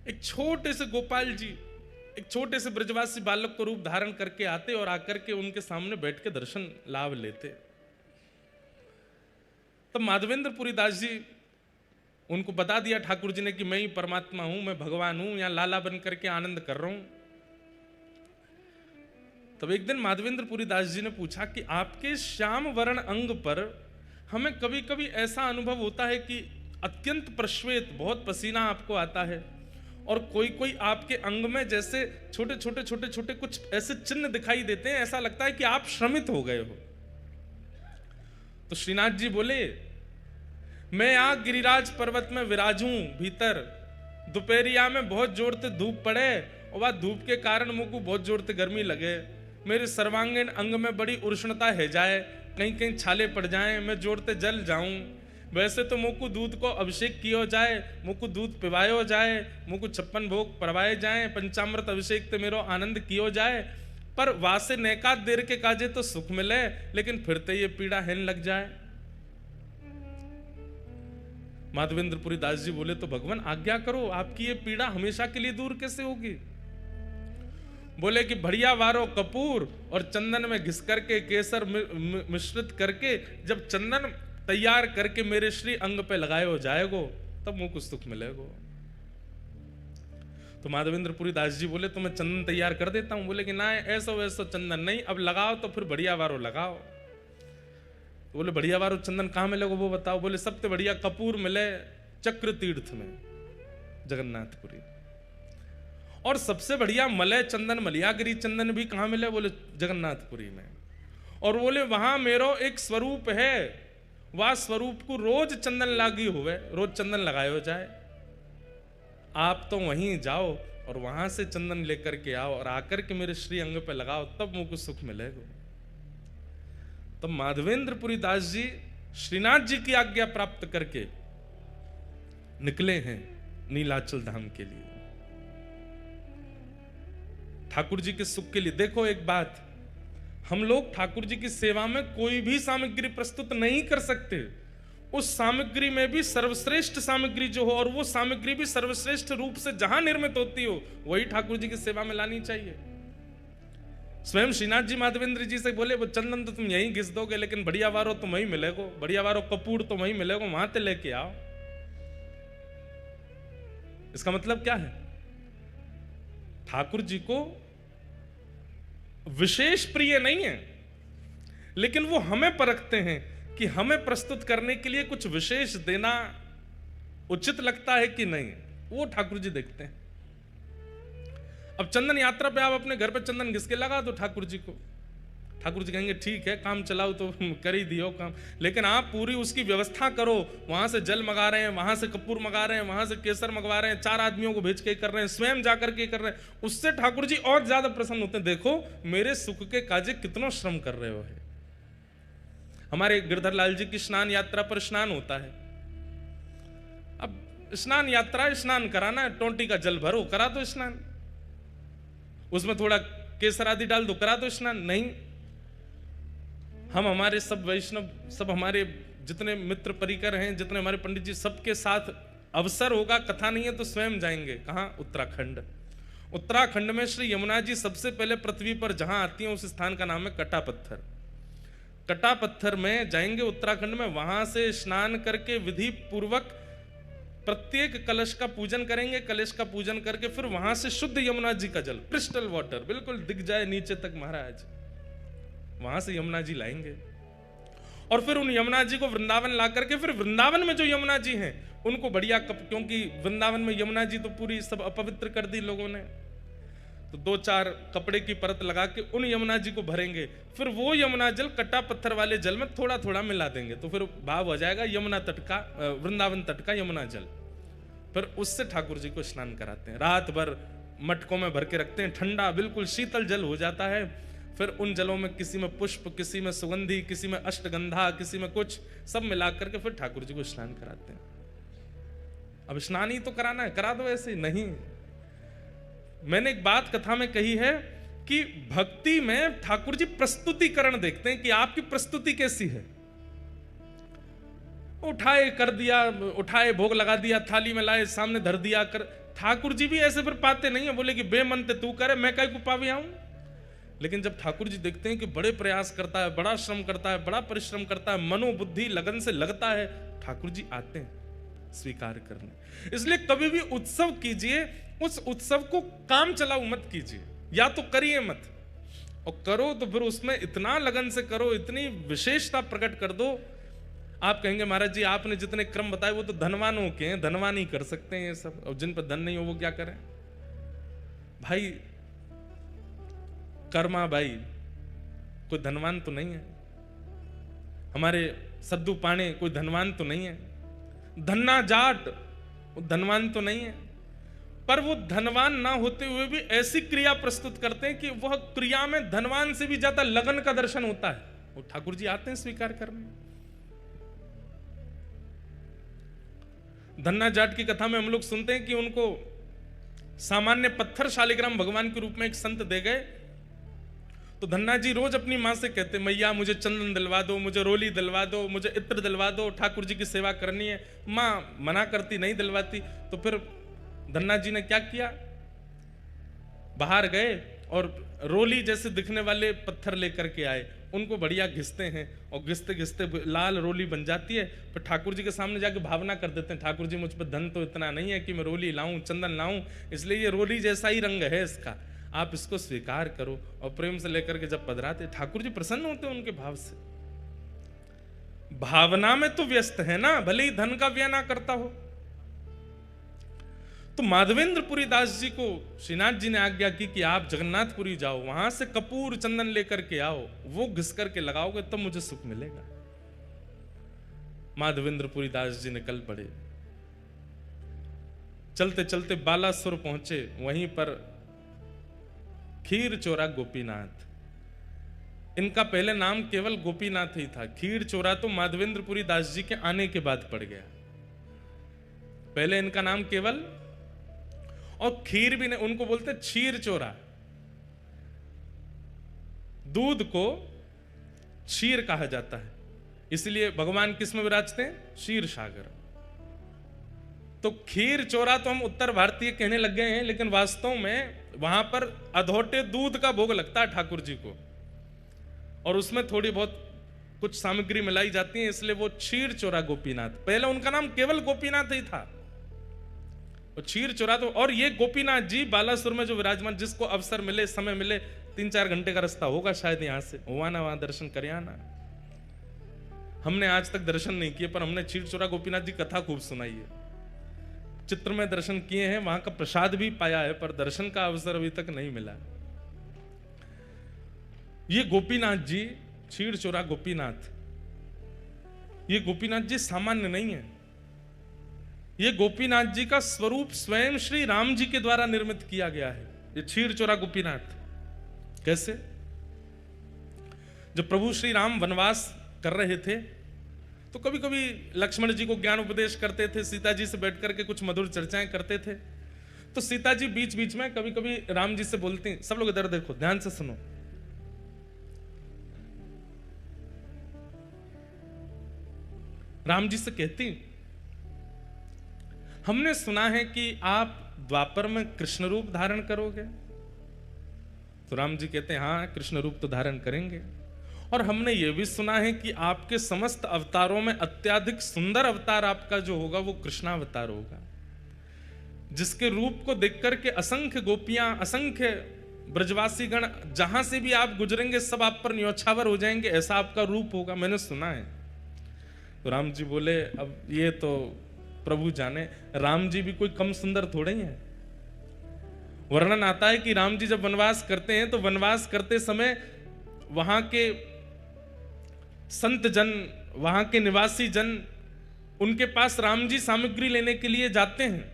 एक छोटे से गोपाल जी एक छोटे से ब्रजवासी बालक को रूप धारण करके आते और आकर के उनके सामने बैठ के दर्शन लाभ लेते। तब माधवेंद्रपुरी दास जी उनको बता दिया ठाकुर जी ने कि मैं ही परमात्मा हूं, मैं भगवान हूं, यहां लाला बन करके आनंद कर रहा हूं। तब एक दिन माधवेंद्रपुरी दास जी ने पूछा कि आपके श्याम वर्ण अंग पर हमें कभी कभी ऐसा अनुभव होता है कि अत्यंत प्रश्वेत, बहुत पसीना आपको आता है, और कोई कोई आपके अंग में जैसे छोटे छोटे कुछ ऐसे चिन्ह दिखाई देते हैं, ऐसा लगता है कि आप श्रमित हो गए हो। तो श्रीनाथ जी बोले, मैं यहाँ गिरिराज पर्वत में विराजूं भीतर, दोपहरिया में बहुत जोर से धूप पड़े और वह धूप के कारण मुझको बहुत जोर से गर्मी लगे, मेरे सर्वांगीण अंग में बड़ी उष्णता है जाए, कहीं कहीं छाले पड़ जाएं, मैं जोर से जल जाऊं। वैसे तो मुझको दूध को अभिषेक किया जाए, मुझको दूध पिवायो जाए, मुझको 56 भोग पड़वाए जाए, पंचामृत अभिषेक से मेरो आनंद कियो जाए, पर वासे नैकात देर के काजे तो सुख मिले, लेकिन फिर तो ये पीड़ा हेन लग जाए। माधवेंद्रपुरी दास जी बोले, तो भगवान आज्ञा करो, आपकी ये पीड़ा हमेशा के लिए दूर कैसे होगी? बोले कि बढ़िया वारो कपूर और चंदन में घिस करके केसर मिश्रित करके जब चंदन तैयार करके मेरे श्री अंग पे लगाए हो जाएगो, तब मुझे कुछ सुख मिलेगो। तो माधवेंद्रपुरी दास जी बोले, तो मैं चंदन तैयार कर देता हूं। बोले कि ना, ऐसा वैसा चंदन नहीं, अब लगाओ तो फिर बढ़िया वारो लगाओ। तो बोले बढ़िया वारो चंदन कहां मिलेगा वो बताओ। बोले सबसे बढ़िया कपूर मिले चक्र तीर्थ में, जगन्नाथपुरी, और सबसे बढ़िया मलय चंदन, मलियागिरी चंदन भी कहां मिले? बोले जगन्नाथपुरी में। और बोले वहां मेरो एक स्वरूप है, वह स्वरूप को रोज चंदन लागी हुए, रोज चंदन लगाए हो जाए। आप तो वहीं जाओ और वहां से चंदन लेकर के आओ और आकर के मेरे श्री अंग पे लगाओ, तब मुझको सुख मिलेगा। तब माधवेंद्रपुरी दास जी श्रीनाथ जी की आज्ञा प्राप्त करके निकले हैं नीलाचल धाम के लिए, ठाकुर जी के सुख के लिए। देखो एक बात, हम लोग ठाकुर जी की सेवा में कोई भी सामग्री प्रस्तुत नहीं कर सकते, उस सामग्री में भी सर्वश्रेष्ठ सामग्री जो हो, और वो सामग्री भी सर्वश्रेष्ठ रूप से जहां निर्मित होती हो, वही ठाकुर जी की सेवा में लानी चाहिए। स्वयं श्रीनाथ जी माधवेंद्र जी से बोले, वो चंदन तो तुम यहीं घिस दोगे, लेकिन बढ़िया वारो तो वहीं मिलेगो, बढ़िया वारो कपूर तो वहीं मिलेगो, वहां से लेके आओ। इसका मतलब क्या है? ठाकुर जी को विशेष प्रिय नहीं है, लेकिन वो हमें परखते हैं कि हमें प्रस्तुत करने के लिए कुछ विशेष देना उचित लगता है कि नहीं, वो ठाकुर जी देखते हैं। अब चंदन यात्रा पे आप अपने घर पे चंदन घिस के लगा दो ठाकुर जी को, ठाकुर जी कहेंगे ठीक है, काम चलाओ तो कर ही दियो काम, लेकिन आप पूरी उसकी व्यवस्था करो, वहां से जल मंगा रहे हैं, वहां से कपूर मंगा रहे हैं, वहां से केसर मंगवा रहे हैं, 4 आदमियों को भेज के कर रहे हैं, स्वयं जाकर के कर रहे हैं, उससे ठाकुर जी और ज्यादा प्रसन्न होते हैं। देखो मेरे सुख के काजे कितना श्रम कर रहे हो है। हमारे गिरधर लाल जी की स्नान यात्रा पर स्नान होता है। अब स्नान यात्रा, स्नान कराना है, टोंटी का जल भरो, करा दो स्नान, उसमें थोड़ा केसर आदि डाल दो, करा दो स्नान। नहीं, हम हमारे सब वैष्णव, सब हमारे जितने मित्र परिकर हैं, जितने हमारे पंडित जी, सबके साथ अवसर होगा, कथा नहीं है तो स्वयं जाएंगे। कहां? उत्तराखंड। उत्तराखंड में श्री यमुना जी सबसे पहले पृथ्वी पर जहां आती हैं, उस स्थान का नाम है कटा पत्थर। कटा पत्थर में जाएंगे उत्तराखंड में, वहां से स्नान करके विधि पूर्वक प्रत्येक कलश का पूजन करेंगे, कलश का पूजन करके फिर वहां से शुद्ध यमुना जी का जल, क्रिस्टल वाटर, बिल्कुल दिख जाए नीचे तक महाराज, वहां से यमुना जी लाएंगे, और फिर उन यमुना जी को वृंदावन ला करके फिर वृंदावन में जो यमुना जी हैं उनको बढ़िया क्योंकि वृंदावन में यमुना जी तो पूरी सब अपवित्र कर दी लोगों ने, तो 2-4 कपड़े की परत लगा के उन यमुना जी को भरेंगे, फिर वो यमुना जल कटा पत्थर वाले जल में थोड़ा थोड़ा मिला देंगे, तो फिर भाव हो जाएगा यमुना तट का, वृंदावन तट का यमुना जल। फिर उससे ठाकुर जी को स्नान कराते हैं, रात भर मटकों में भर के रखते हैं, ठंडा बिल्कुल शीतल जल हो जाता है। फिर उन जलों में किसी में पुष्प, किसी में सुगंधी, किसी में अष्टगंधा, किसी में कुछ, सब मिला करके फिर ठाकुर जी को स्नान कराते हैं। अब स्नान ही तो कराना है, करा दो ऐसे ही नहीं। मैंने एक बात कथा में कही है कि भक्ति में ठाकुर जी प्रस्तुतिकरण देखते हैं कि आपकी प्रस्तुति कैसी है। उठाए कर दिया, उठाए भोग लगा दिया, थाली में लाए सामने धर दिया कर। ठाकुर जी भी ऐसे फिर पाते नहीं है, बोले कि बेमनते तू करे, मैं कहीं को पावे आऊं। लेकिन जब ठाकुर जी देखते हैं कि बड़े प्रयास करता है, बड़ा श्रम करता है, बड़ा परिश्रम करता है, मनोबुद्धि लगन से लगता है, ठाकुर जी आते हैं स्वीकार करने। इसलिए कभी भी उत्सव कीजिए, उस उत्सव को काम चलाओ मत कीजिए, या तो करिए मत, और करो तो फिर उसमें इतना लगन से करो, इतनी विशेषता प्रकट कर दो। आप कहेंगे महाराज जी आपने जितने क्रम बताए वो तो धनवानों के हैं, धनवान ही कर सकते हैं ये सब, और जिन पर धन नहीं हो वो क्या करें। भाई कर्मा भाई कोई धनवान तो नहीं है, हमारे सद्दू पाणे कोई धनवान तो नहीं है, धन्ना जाट वो धनवान तो नहीं है, पर वो धनवान ना होते हुए भी ऐसी क्रिया प्रस्तुत करते हैं कि वह क्रिया में धनवान से भी ज्यादा लगन का दर्शन होता है। वो ठाकुर जी आते हैं स्वीकार करने। धन्ना जाट की कथा में हम लोग सुनते हैं कि उनको सामान्य पत्थर शालिग्राम भगवान के रूप में एक संत दे गए। तो धन्ना जी रोज अपनी मां से कहते, मैया मुझे चंदन दिलवा दो, मुझे रोली दिलवा दो, मुझे इत्र दिलवा दो, ठाकुर जी की सेवा करनी है। मां मना करती, नहीं दिलवाती। तो फिर धन्ना जी ने क्या किया, बाहर गए और रोली जैसे दिखने वाले पत्थर लेकर के आए, उनको बढ़िया घिसते हैं, और घिसते घिसते लाल रोली बन जाती है। फिर ठाकुर जी के सामने जाके भावना कर देते हैं, ठाकुर जी मुझ पर धन तो इतना नहीं है कि मैं रोली लाऊं, चंदन लाऊं, इसलिए ये रोली जैसा ही रंग है इसका, आप इसको स्वीकार करो। और प्रेम से लेकर के जब पधराते, ठाकुर जी प्रसन्न होते हैं उनके भाव से। भावना में तो व्यस्त है ना, भले ही धन का व्यय ना करता हो। तो माधवेंद्रपुरी दास जी को श्रीनाथ जी ने आज्ञा की कि आप जगन्नाथपुरी जाओ, वहां से कपूर चंदन लेकर के आओ, वो घिस करके लगाओगे तब मुझे सुख मिलेगा। माधवेंद्रपुरी दास जी निकल पड़े, चलते चलते बालासुर पहुंचे, वहीं पर खीर चोरा गोपीनाथ, इनका पहले नाम केवल गोपीनाथ ही था। खीर चोरा तो माधवेंद्रपुरी दास जी के आने के बाद पड़ गया, पहले इनका नाम केवल, और खीर भी नहीं, उनको बोलते क्षीर चोरा। दूध को क्षीर कहा जाता है, इसलिए भगवान किस में विराजते हैं, क्षीर सागर। तो खीर चोरा तो हम उत्तर भारतीय कहने लग गए हैं, लेकिन वास्तव में वहां पर अधोटे दूध का भोग लगता है ठाकुर जी को, और उसमें थोड़ी बहुत कुछ सामग्री मिलाई जाती है, इसलिए वो क्षीर चोरा गोपीनाथ। पहले उनका नाम केवल गोपीनाथ ही था, वो क्षीर चोरा। तो और ये गोपीनाथ जी बालासुर में जो विराजमान, जिसको अवसर मिले, समय मिले, 3-4 घंटे का रास्ता होगा शायद यहां से, हुआ ना वहां दर्शन कर आना। हमने आज तक दर्शन नहीं किए, पर हमने क्षीर चोरा गोपीनाथ जी कथा खूब सुनाई है, चित्र में दर्शन किए हैं, वहां का प्रसाद भी पाया है, पर दर्शन का अवसर अभी तक नहीं मिला। ये गोपीनाथ जी, क्षीर चोरा गोपीनाथ, ये गोपीनाथ जी सामान्य नहीं है। ये गोपीनाथ जी का स्वरूप स्वयं श्री राम जी के द्वारा निर्मित किया गया है, ये क्षीर चोरा गोपीनाथ। कैसे? जब प्रभु श्री राम वनवास कर रहे थे, तो कभी कभी लक्ष्मण जी को ज्ञान उपदेश करते थे, सीता जी से बैठ करके कुछ मधुर चर्चाएं करते थे। तो सीता जी बीच बीच में कभी कभी राम जी से बोलती, सब लोग इधर देखो, ध्यान से सुनो। राम जी से कहती, हमने सुना है कि आप द्वापर में कृष्ण रूप धारण करोगे। तो राम जी कहते हैं, हाँ कृष्ण रूप तो धारण करेंगे, और हमने ये भी सुना है कि आपके समस्त अवतारों में अत्यधिक सुंदर अवतार आपका जो होगा वो कृष्णावतार होगा, जिसके रूप को देख करके असंख्य गोपियां, असंख्य ब्रजवासी गण जहां से भी आप गुजरेंगे सब आप पर न्योछावर हो जाएंगे, ऐसा आपका रूप होगा, मैंने सुना है। तो राम जी बोले, अब ये तो प्रभु जाने, राम जी भी कोई कम सुंदर थोड़े ही है। वर्णन आता है कि राम जी जब वनवास करते हैं, तो वनवास करते समय वहां के संत जन, वहां के निवासी जन, उनके पास राम जी सामग्री लेने के लिए जाते हैं।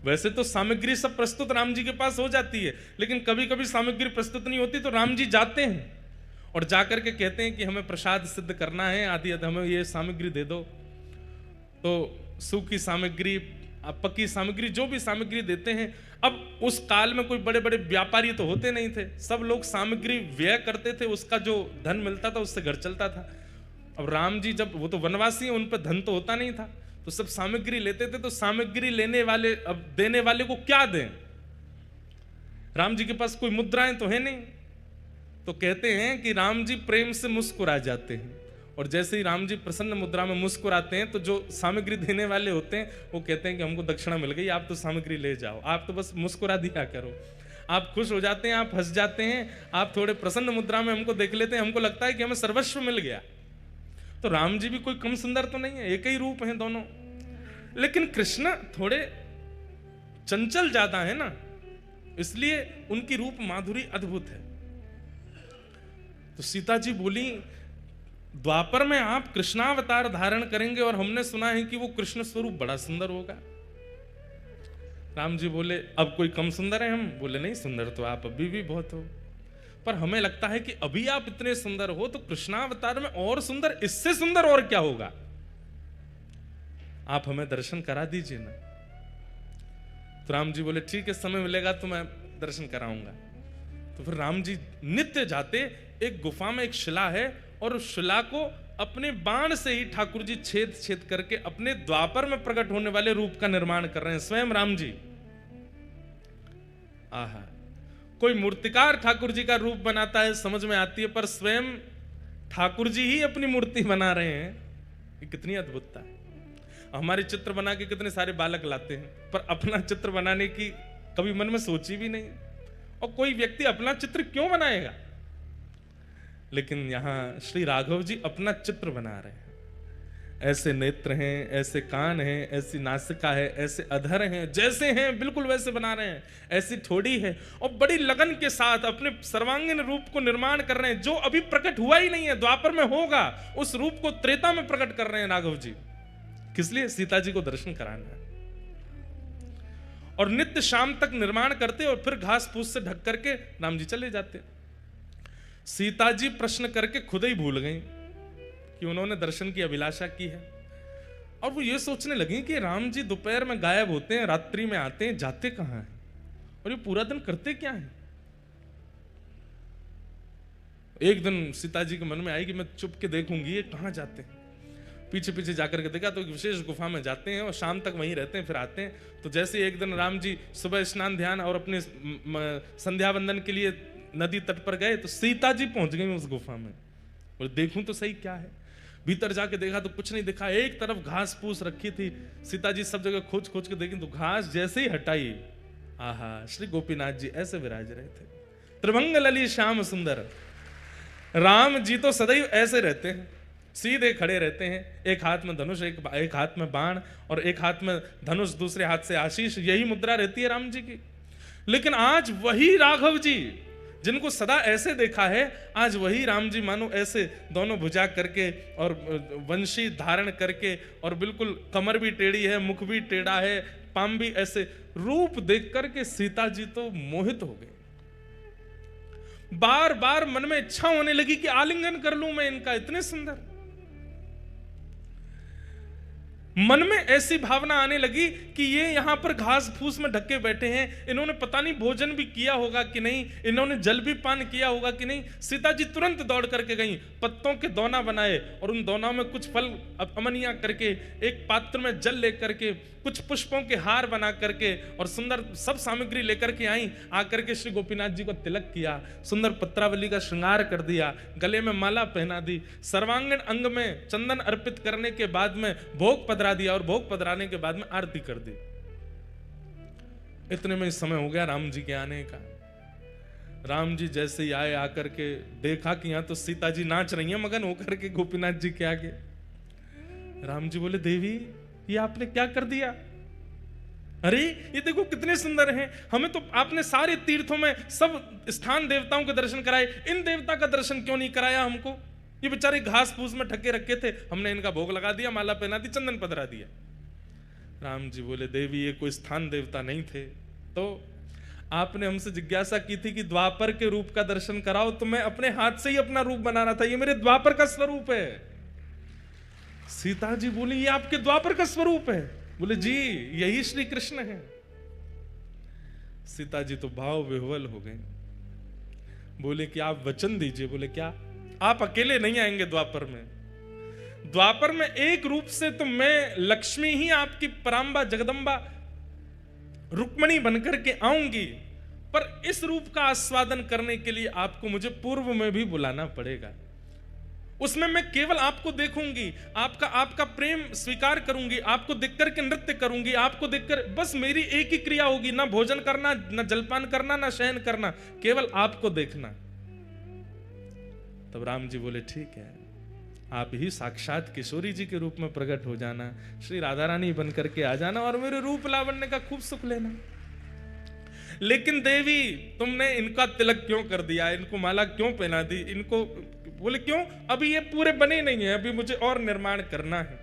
वैसे तो सामग्री सब प्रस्तुत राम जी के पास हो जाती है, लेकिन कभी कभी सामग्री प्रस्तुत नहीं होती, तो राम जी जाते हैं और जाकर के कहते हैं कि हमें प्रसाद सिद्ध करना है, आदि हमें ये सामग्री दे दो। तो सूखी सामग्री, पक्की सामग्री, जो भी सामग्री देते हैं। अब उस काल में कोई बड़े बड़े व्यापारी तो होते नहीं थे, सब लोग सामग्री व्यय करते थे, उसका जो धन मिलता था उससे घर चलता था। अब राम जी जब, वो तो वनवासी हैं, उन पर धन तो होता नहीं था, तो सब सामग्री लेते थे, तो सामग्री लेने वाले, अब देने वाले को क्या दें? राम जी के पास कोई मुद्राएं तो है नहीं, तो कहते हैं कि राम जी प्रेम से मुस्कुरा जाते हैं, और जैसे ही राम जी प्रसन्न मुद्रा में मुस्कुराते हैं तो जो सामग्री देने वाले होते हैं वो कहते हैं कि हमको दक्षिणा मिल गई, आप तो सामग्री ले जाओ, आप तो बस मुस्कुरा दिया करो। आप खुश हो जाते हैं, आप हंस जाते हैं, आप थोड़े प्रसन्न मुद्रा में हमको देख लेते हैं, हमको लगता है कि हमें सर्वस्व मिल गया। तो राम जी भी कोई कम सुंदर तो नहीं है, एक ही रूप हैं दोनों, लेकिन कृष्ण थोड़े चंचल ज्यादा है ना, इसलिए उनकी रूप माधुरी अद्भुत है। तो सीता जी बोली, द्वापर में आप कृष्णावतार धारण करेंगे और हमने सुना है कि वो कृष्ण स्वरूप बड़ा सुंदर होगा। राम जी बोले, अब कोई कम सुंदर है हम? बोले नहीं, सुंदर तो आप अभी भी बहुत हो, पर हमें लगता है कि अभी आप इतने सुंदर हो तो कृष्णावतार में और सुंदर, इससे सुंदर और क्या होगा? आप हमें दर्शन करा दीजिए ना। तो राम जी बोले, ठीक है, समय मिलेगा तो मैं दर्शन कराऊंगा। तो फिर राम जी नित्य जाते, एक गुफा में एक शिला है, और उस शिला को अपने बाण से ही ठाकुर जी छेद छेद करके अपने द्वापर में प्रकट होने वाले रूप का निर्माण कर रहे हैं, स्वयं राम जी। आहा, कोई मूर्तिकार ठाकुर जी का रूप बनाता है समझ में आती है, पर स्वयं ठाकुर जी ही अपनी मूर्ति बना रहे हैं, ये कितनी अद्भुतता है। हमारे चित्र बना के कितने सारे बालक लाते हैं, पर अपना चित्र बनाने की कभी मन में सोची भी नहीं। और कोई व्यक्ति अपना चित्र क्यों बनाएगा? लेकिन यहां श्री राघव जी अपना चित्र बना रहे हैं। ऐसे नेत्र हैं, ऐसे कान हैं, ऐसी नासिका है, ऐसे अधर हैं, जैसे हैं बिल्कुल वैसे बना रहे हैं, ऐसी ठोड़ी है, और बड़ी लगन के साथ अपने सर्वांगीण रूप को निर्माण कर रहे हैं, जो अभी प्रकट हुआ ही नहीं है, द्वापर में होगा, उस रूप को त्रेता में प्रकट कर रहे हैं राघव जी। किस लिए? सीता जी को दर्शन कराना है। और नित्य शाम तक निर्माण करते और फिर घास फूस से ढक करके राम जी चले जाते। सीता जी प्रश्न करके खुद ही भूल गई कि उन्होंने दर्शन की अभिलाषा की है, और वो ये सोचने लगी कि राम जी दोपहर में गायब होते हैं, रात्रि में आते हैं, जाते कहां हैं, और ये पूरा दिन करते क्या हैं। एक दिन सीता जी के मन में आई कि मैं चुप के देखूंगी ये कहां जाते हैं। पीछे पीछे जाकर के देखा तो एक विशेष गुफा में जाते हैं और शाम तक वहीं रहते हैं, फिर आते हैं। तो जैसे एक दिन राम जी सुबह स्नान ध्यान और अपने संध्या वंदन के लिए नदी तट पर गए, तो सीता जी पहुंच गई उस गुफा में, और देखूं तो सही क्या है। भीतर जाके देखा तो कुछ नहीं दिखा, एक तरफ घास फूस रखी थी। सीता जी सब जगह खोज खोज के देखी तो घास जैसे ही हटाई, आहा, श्री गोपीनाथ जी ऐसे विराज रहे थे, त्रिभंग लली श्याम सुंदर। राम जी तो सदैव ऐसे रहते हैं, सीधे खड़े रहते हैं, एक हाथ में धनुष, एक हाथ में बाण, और एक हाथ में धनुष, दूसरे हाथ से आशीष, यही मुद्रा रहती है राम जी की। लेकिन आज वही राघव जी जिनको सदा ऐसे देखा है, आज वही राम जी मानो ऐसे दोनों भुजा करके और वंशी धारण करके, और बिल्कुल कमर भी टेढ़ी है, मुख भी टेढ़ा है, पाम भी ऐसे, रूप देख करके सीता जी तो मोहित हो गए। बार बार मन में इच्छा होने लगी कि आलिंगन कर लूं मैं इनका, इतने सुंदर। मन में ऐसी भावना आने लगी कि ये यहां पर घास फूस में ढके बैठे हैं, इन्होंने पता नहीं भोजन भी किया होगा कि नहीं, इन्होंने जल भी पान किया होगा कि नहीं। सीता जी तुरंत दौड़ करके गई, पत्तों के दोना बनाए और उन दोनों में कुछ फल अमनिया करके, एक पात्र में जल लेकर के, कुछ पुष्पों के हार बना करके और सुंदर सब सामग्री लेकर के आई। आकर के श्री गोपीनाथ जी को तिलक किया, सुंदर पत्रावली का श्रृंगार कर दिया, गले में माला पहना दी, सर्वांगीण अंग में चंदन अर्पित करने के बाद में भोग पधरा दिया, और भोग पधराने के बाद में आरती कर दी। इतने में समय हो गया राम जी के आने का। राम जी जैसे ही आए, आकर के देखा कि यहां तो सीता जी नाच रही हैं मगन होकर के गोपीनाथ जी के आगे। राम जी बोले, देवी ये आपने क्या कर दिया? अरे ये देखो कितने सुंदर हैं, हमें तो आपने सारे तीर्थों में सब स्थान देवताओं के दर्शन कराए, इन देवता का दर्शन क्यों नहीं कराया हमको? ये बेचारे घास फूस में ठके रखे थे, हमने इनका भोग लगा दिया, माला पहना दी, चंदन पधरा दिया। राम जी बोले, देवी ये कोई स्थान देवता नहीं थे, तो आपने हमसे जिज्ञासा की थी कि द्वापर के रूप का दर्शन कराओ, तो मैं अपने हाथ से ही अपना रूप बना रहा था, ये मेरे द्वापर का स्वरूप है। सीता जी बोली, ये आपके द्वापर का स्वरूप है? बोले जी यही श्री कृष्ण है। सीता जी तो भाव विह्वल हो गए, बोले कि आप वचन दीजिए। बोले क्या? आप अकेले नहीं आएंगे द्वापर में, द्वापर में एक रूप से तो मैं लक्ष्मी ही आपकी पराम्बा जगदम्बा रुक्मणी बनकर के आऊंगी, पर इस रूप का आस्वादन करने के लिए आपको मुझे पूर्व में भी बुलाना पड़ेगा। उसमें मैं केवल आपको देखूंगी, आपका प्रेम स्वीकार करूंगी, आपको देखकर के नृत्य करूंगी, आपको देखकर बस मेरी एक ही क्रिया होगी, ना भोजन करना, ना जलपान करना, ना शयन करना, केवल आपको देखना। तब राम जी बोले ठीक है, आप ही साक्षात किशोरी जी के रूप में प्रकट हो जाना, श्री राधा रानी बनकर के आ जाना और मेरे रूप लावण्य का खूब सुख लेना। लेकिन देवी तुमने इनका तिलक क्यों कर दिया, इनको माला क्यों पहना दी, इनको बोले क्यों, अभी ये पूरे बने नहीं है, अभी मुझे और निर्माण करना है,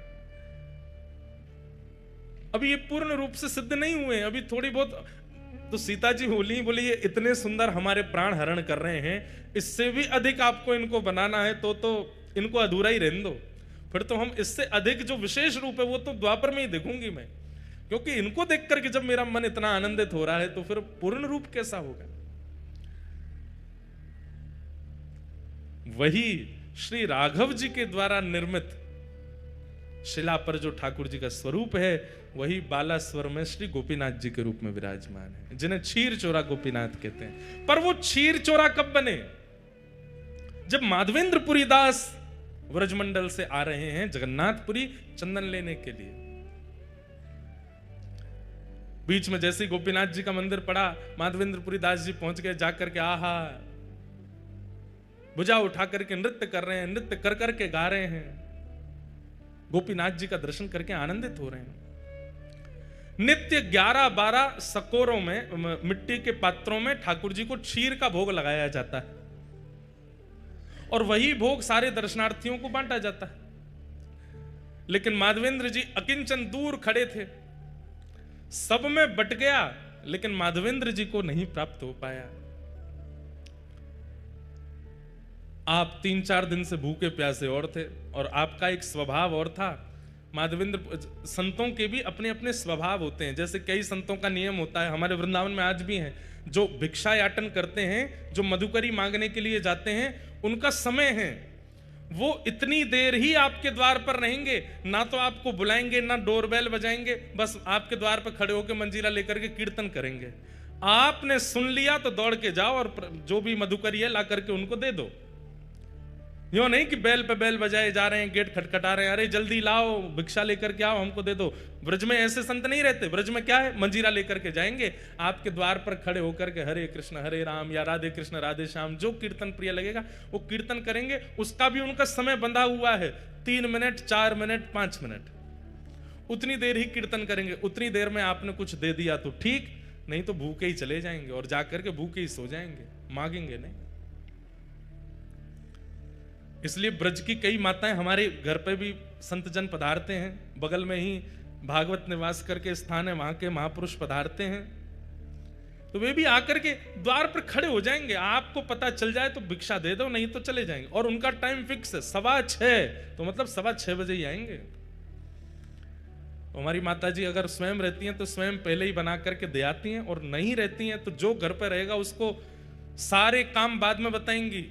अभी ये पूर्ण रूप से सिद्ध नहीं हुए, अभी थोड़ी बहुत। तो सीता जी बोली ये इतने सुंदर हमारे प्राण हरण कर रहे हैं, इससे भी अधिक आपको इनको बनाना है तो इनको अधूरा ही रहने दो, फिर तो हम इससे अधिक जो विशेष रूप है वो तो द्वापर में ही देखूंगी मैं, क्योंकि इनको देख करके जब मेरा मन इतना आनंदित हो रहा है तो फिर पूर्ण रूप कैसा होगा। वही श्री राघव जी के द्वारा निर्मित शिला पर जो ठाकुर जी का स्वरूप है, वही बालास्वर में श्री गोपीनाथ जी के रूप में विराजमान है, जिन्हें क्षीर चोरा गोपीनाथ कहते हैं। पर वो क्षीर चोरा कब बने, जब माधवेंद्रपुरी दास व्रजमंडल से आ रहे हैं जगन्नाथपुरी चंदन लेने के लिए। बीच में जैसे गोपीनाथ जी का मंदिर पड़ा, माधवेंद्रपुरी दास जी पहुंच गए, जाकर के आहा भुजा उठा करके नृत्य कर रहे हैं, नृत्य कर करके गा रहे हैं, गोपीनाथ जी का दर्शन करके आनंदित हो रहे हैं। नित्य 11-12 सकोरों में, मिट्टी के पात्रों में ठाकुर जी को क्षीर का भोग लगाया जाता है और वही भोग सारे दर्शनार्थियों को बांटा जाता है। लेकिन माधवेंद्र जी अकिंचन दूर खड़े थे, सब में बट गया लेकिन माधवेंद्र जी को नहीं प्राप्त हो पाया। आप 3-4 दिन से भूखे प्यासे और थे और आपका एक स्वभाव और था। माधवेंद्र संतों के भी अपने अपने स्वभाव होते हैं, जैसे कई संतों का नियम होता है, हमारे वृंदावन में आज भी हैं, जो भिक्षा याटन करते हैं, जो मधुकरी मांगने के लिए जाते हैं, उनका समय है, वो इतनी देर ही आपके द्वार पर रहेंगे, ना तो आपको बुलाएंगे ना डोरबेल बजाएंगे, बस आपके द्वार पर खड़े होकर मंजीरा लेकर के कीर्तन करेंगे। आपने सुन लिया तो दौड़ के जाओ और जो भी मधुकरी है ला करके उनको दे दो। यो नहीं कि बैल पे बैल बजाए जा रहे हैं, गेट खटखटा रहे हैं, अरे जल्दी लाओ भिक्षा लेकर के आओ हमको दे दो। ब्रज में ऐसे संत नहीं रहते, ब्रज में क्या है, मंजीरा लेकर के जाएंगे, आपके द्वार पर खड़े होकर के हरे कृष्ण हरे राम या राधे कृष्ण राधे श्याम, जो कीर्तन प्रिय लगेगा वो कीर्तन करेंगे। उसका भी उनका समय बंधा हुआ है, 3 मिनट 4 मिनट 5 मिनट, उतनी देर ही कीर्तन करेंगे। उतनी देर में आपने कुछ दे दिया तो ठीक, नहीं तो भूखे ही चले जाएंगे और जाकर के भूखे ही सो जाएंगे, मांगेंगे नहीं। इसलिए ब्रज की कई माताएं हमारे घर पे भी संत जन पधारते हैं, बगल में ही भागवत निवास करके स्थान है, वहां के महापुरुष पधारते हैं, तो वे भी आकर के द्वार पर खड़े हो जाएंगे। आपको पता चल जाए तो भिक्षा दे दो, नहीं तो चले जाएंगे। और उनका टाइम फिक्स है 6:15, तो मतलब 6:15 बजे ही आएंगे। तो हमारी माता जी अगर स्वयं रहती हैं तो स्वयं पहले ही बना करके दे आती हैं, और नहीं रहती हैं तो जो घर पर रहेगा उसको सारे काम बाद में बताएंगी,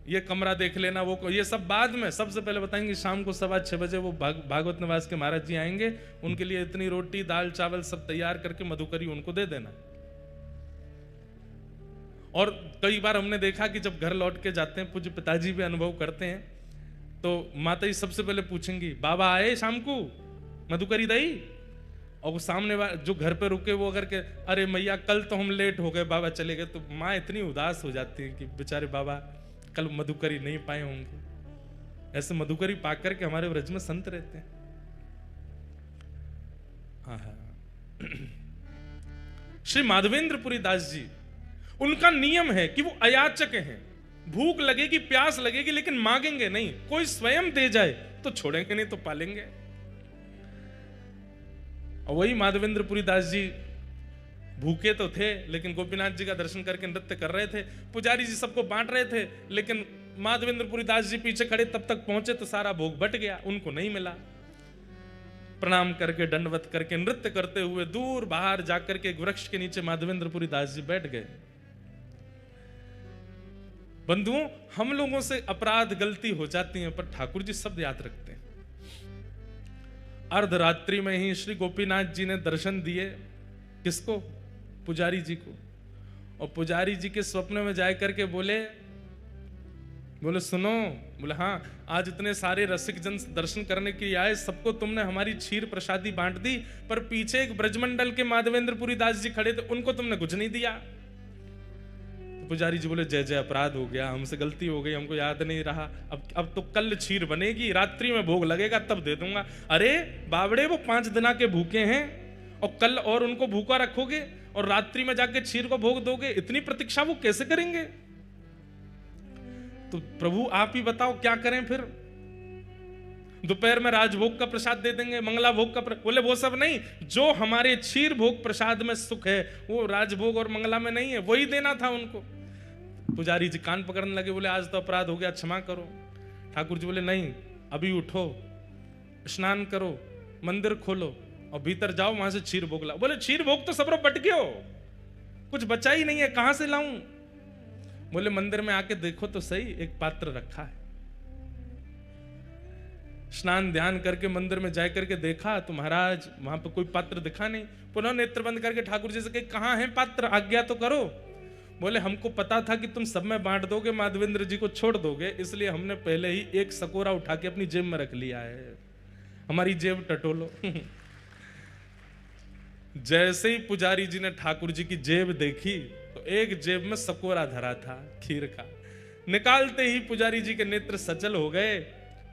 ये कमरा देख लेना, वो ये सब बाद में, सबसे पहले बताएंगे शाम को 6:15 बजे वो भागवत निवास के महाराज जी आएंगे, उनके लिए इतनी रोटी दाल चावल सब तैयार करके मधुकरी उनको दे देना। और कई बार हमने देखा कि जब घर लौट के जाते हैं, पूज्य पिताजी भी अनुभव करते हैं, तो माता जी सबसे पहले पूछेंगी बाबा आए शाम को मधुकरी दई, और वो सामने जो घर पे रुके वो अगर के अरे मैया कल तो हम लेट हो गए बाबा चले गए, तो माँ इतनी उदास हो जाती है कि बेचारे बाबा कल मधुकरी नहीं पाए होंगे। ऐसे मधुकरी पाकर के हमारे व्रज में संत रहते हैं। श्री माधवेंद्रपुरी दास जी, उनका नियम है कि वो अयाचक हैं, भूख लगेगी प्यास लगेगी लेकिन मांगेंगे नहीं, कोई स्वयं दे जाए तो छोड़ेंगे नहीं तो पालेंगे। और वही माधवेंद्रपुरी दास जी भूखे तो थे लेकिन गोपीनाथ जी का दर्शन करके नृत्य कर रहे थे, पुजारी जी सबको बांट रहे थे, लेकिन माधवेंद्रपुरी दास जी पीछे खड़े तब तक पहुंचे तो सारा भोग बट गया, उनको नहीं मिला। प्रणाम करके दंडवत करके नृत्य करते हुए दूर बाहर जाकर के एक वृक्ष के नीचे माधवेंद्रपुरी दास जी बैठ गए। बंधुओं, हम लोगों से अपराध गलती हो जाती है, पर ठाकुर जी शब्द याद रखते हैं। अर्धरात्रि में ही श्री गोपीनाथ जी ने दर्शन दिए। किसको? पुजारी जी को। और पुजारी जी के स्वप्न में जाकर करके बोले सुनो। बोले हाँ, आज इतने सारे रसिक जन दर्शन करने के लिए आए, सबको तुमने हमारी क्षीर प्रसादी बांट दी, पर पीछे एक ब्रजमंडल के माधवेंद्रपुरी दास जी खड़े थे, उनको तुमने कुछ नहीं दिया। तो पुजारी जी बोले जय जय, अपराध हो गया, हमसे गलती हो गई, हमको याद नहीं रहा। अब तो कल क्षीर बनेगी, रात्रि में भोग लगेगा, तब दे दूंगा। अरे बावड़े, वो 5 दिन के भूखे हैं और कल और उनको भूखा रखोगे और रात्रि में जाके क्षीर को भोग दोगे? इतनी प्रतीक्षा वो कैसे करेंगे? तो प्रभु आप ही बताओ क्या करें फिर? दोपहर में राजभोग का प्रसाद दे देंगे, मंगला भोग का बोले वो सब नहीं, जो हमारे क्षीर भोग प्रसाद में सुख है वो राजभोग और मंगला में नहीं है, वही देना था उनको। पुजारी जी कान पकड़ने लगे, बोले आज तो अपराध हो गया, क्षमा करो। ठाकुर जी बोले नहीं, अभी उठो, स्नान करो, मंदिर खोलो और भीतर जाओ, वहां से क्षीर भोग लाओ। बोले क्षीर भोग तो सब बट गयो, कुछ बचा ही नहीं है, कहां से लाऊं? बोले मंदिर में आके देखो तो सही, एक पात्र रखा है। स्नान ध्यान करके मंदिर में जा करके देखा तो महाराज वहां पर कोई पात्र दिखा नहीं। पुनः नेत्र बंद करके ठाकुर जी से कहे कहां है पात्र, आज्ञा तो करो। बोले हमको पता था कि तुम सब में बांट दोगे, माधवेंद्र जी को छोड़ दोगे, इसलिए हमने पहले ही एक सकोरा उठा के अपनी जेब में रख लिया है, हमारी जेब टटोलो। जैसे ही पुजारी जी ने ठाकुर जी की जेब देखी तो एक जेब में सकोरा धरा था खीर का। निकालते ही पुजारी जी के नेत्र सचल हो गए।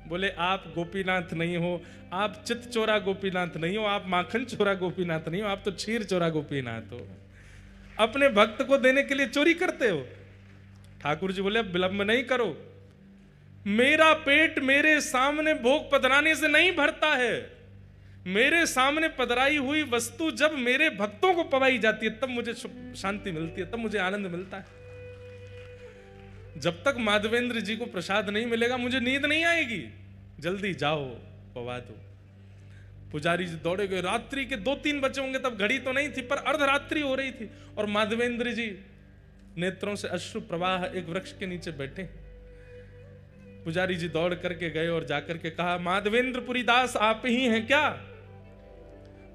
बोले आप गोपीनाथ नहीं हो, आप चित चोरा गोपीनाथ नहीं हो, आप माखन चोरा गोपीनाथ नहीं हो, आप तो क्षीर चोरा गोपीनाथ हो। अपने भक्त को देने के लिए चोरी करते हो। ठाकुर जी बोले अब विलंब नहीं करो, मेरा पेट मेरे सामने भोग पधराने से नहीं भरता है। मेरे सामने पधराई हुई वस्तु जब मेरे भक्तों को पवाई जाती है तब मुझे शांति मिलती है, तब मुझे आनंद मिलता है। जब तक माधवेंद्र जी को प्रसाद नहीं मिलेगा मुझे नींद नहीं आएगी। जल्दी जाओ पवा दो। पुजारी जी दौड़े गए। रात्रि के 2-3 बजे होंगे, तब घड़ी तो नहीं थी पर अर्धरात्रि हो रही थी और माधवेंद्र जी नेत्रों से अश्रु प्रवाह एक वृक्ष के नीचे बैठे। पुजारी जी दौड़ करके गए और जाकर के कहा माधवेंद्रपुरी दास आप ही हैं क्या?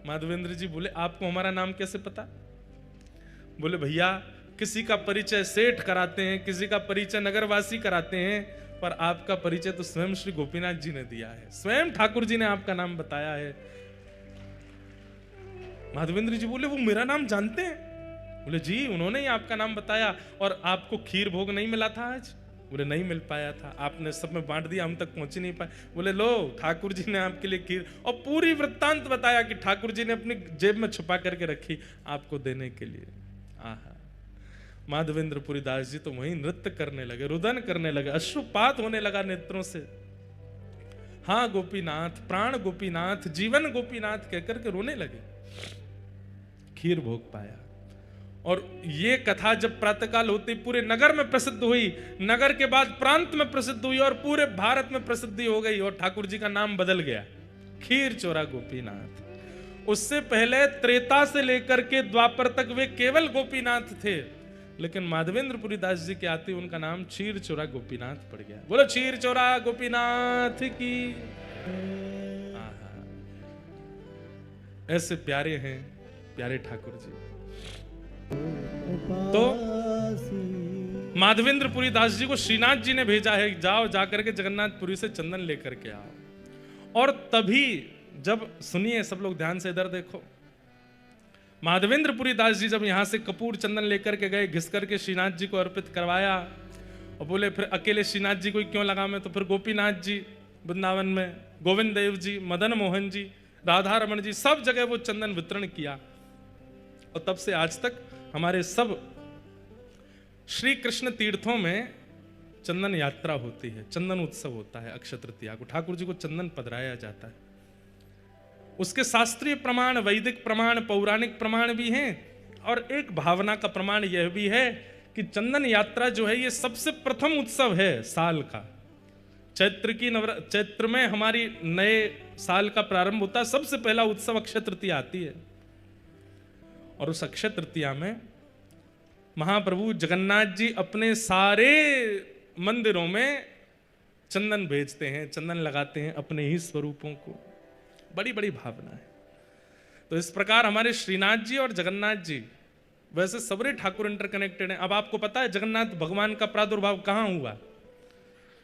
माधवेंद्र जी बोले आपको हमारा नाम कैसे पता? बोले भैया किसी का परिचय सेठ कराते हैं, किसी का परिचय नगरवासी कराते हैं, पर आपका परिचय तो स्वयं श्री गोपीनाथ जी ने दिया है, स्वयं ठाकुर जी ने आपका नाम बताया है। माधवेंद्र जी बोले वो मेरा नाम जानते हैं? बोले जी उन्होंने ही आपका नाम बताया। और आपको खीर भोग नहीं मिला था आज? बोले नहीं मिल पाया था, आपने सब में बांट दिया, हम तक पहुंच ही नहीं पाए। बोले लो ठाकुर जी ने आपके लिए खीर, और पूरी वृत्तांत बताया कि ठाकुर जी ने अपनी जेब में छुपा करके रखी आपको देने के लिए। आहा, माधवेंद्रपुरी दास जी तो वहीं नृत्य करने लगे, रुदन करने लगे, अश्रुपात होने लगा नेत्रों से। हाँ गोपीनाथ, प्राण गोपीनाथ, जीवन गोपीनाथ कहकर के रोने लगे। खीर भोग पाया। और ये कथा जब प्रातःकाल होती पूरे नगर में प्रसिद्ध हुई, नगर के बाद प्रांत में प्रसिद्ध हुई और पूरे भारत में प्रसिद्धि हो गई और ठाकुर जी का नाम बदल गया, खीर चोरा गोपीनाथ। उससे पहले त्रेता से लेकर के द्वापर तक वे केवल गोपीनाथ थे, लेकिन माधवेंद्रपुरी दास जी के आते उनका नाम क्षीर चोरा गोपीनाथ पड़ गया। बोलो क्षीर चोरा गोपीनाथ की। ऐसे प्यारे हैं प्यारे ठाकुर जी। तो माधवेंद्रपुरी दास जी को श्रीनाथ जी ने भेजा है, जाओ जाकर के जगन्नाथपुरी से चंदन लेकर के आओ। और तभी जब सुनिए सब लोग ध्यान से इधर देखो, माधवेंद्रपुरी दास जी जब यहां से कपूर चंदन लेकर के गए, घिस करके श्रीनाथ जी को अर्पित करवाया और बोले फिर अकेले श्रीनाथ जी को क्यों लगा मैं, तो फिर गोपीनाथ जी वृंदावन में, गोविंद देव जी, मदन मोहन जी, राधा रमन जी, सब जगह वो चंदन वितरण किया। और तब से आज तक हमारे सब श्री कृष्ण तीर्थों में चंदन यात्रा होती है, चंदन उत्सव होता है। अक्षय तृतीया को ठाकुर जी को चंदन पधराया जाता है। उसके शास्त्रीय प्रमाण, वैदिक प्रमाण, पौराणिक प्रमाण भी हैं और एक भावना का प्रमाण यह भी है कि चंदन यात्रा जो है ये सबसे प्रथम उत्सव है साल का। चैत्र में हमारी नए साल का प्रारंभ होता है, सबसे पहला उत्सव अक्षय तृतीया आती है। और उस अक्षय तृतीया में महाप्रभु जगन्नाथ जी अपने सारे मंदिरों में चंदन भेजते हैं, चंदन लगाते हैं अपने ही स्वरूपों को। बड़ी बड़ी भावना है। तो इस प्रकार हमारे श्रीनाथ जी और जगन्नाथ जी, वैसे सबरे ठाकुर इंटरकनेक्टेड हैं। अब आपको पता है जगन्नाथ भगवान का प्रादुर्भाव कहां हुआ?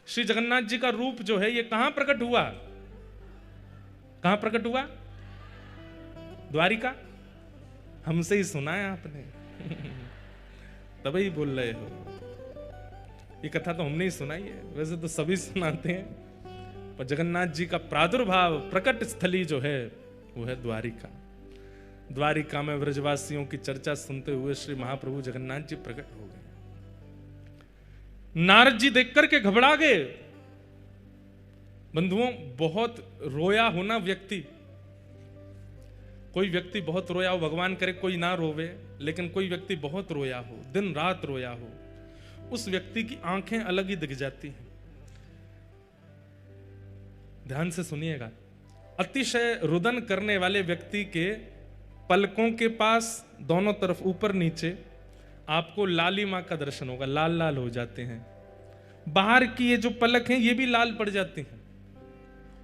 श्री जगन्नाथ जी का रूप जो है ये कहां प्रकट हुआ? कहां प्रकट हुआ? द्वारिका। हमसे ही सुना है आपने तभी बोल रहे हो। ये कथा तो हमने ही सुनाई है, वैसे तो सभी सुनाते हैं, पर जगन्नाथ जी का प्रादुर्भाव प्रकट स्थली जो है वो है द्वारिका। द्वारिका में व्रजवासियों की चर्चा सुनते हुए श्री महाप्रभु जगन्नाथ जी प्रकट हो गए। नारद जी देख करके घबरा गए। बंधुओं, बहुत रोया होना व्यक्ति, कोई व्यक्ति बहुत रोया हो, भगवान करे कोई ना रोवे, लेकिन कोई व्यक्ति बहुत रोया हो, दिन रात रोया हो, उस व्यक्ति की आंखें अलग ही दिख जाती हैं। ध्यान से सुनिएगा, अतिशय रुदन करने वाले व्यक्ति के पलकों के पास दोनों तरफ ऊपर नीचे आपको लालिमा का दर्शन होगा, लाल लाल हो जाते हैं। बाहर की ये जो पलक हैं ये भी लाल पड़ जाती हैं,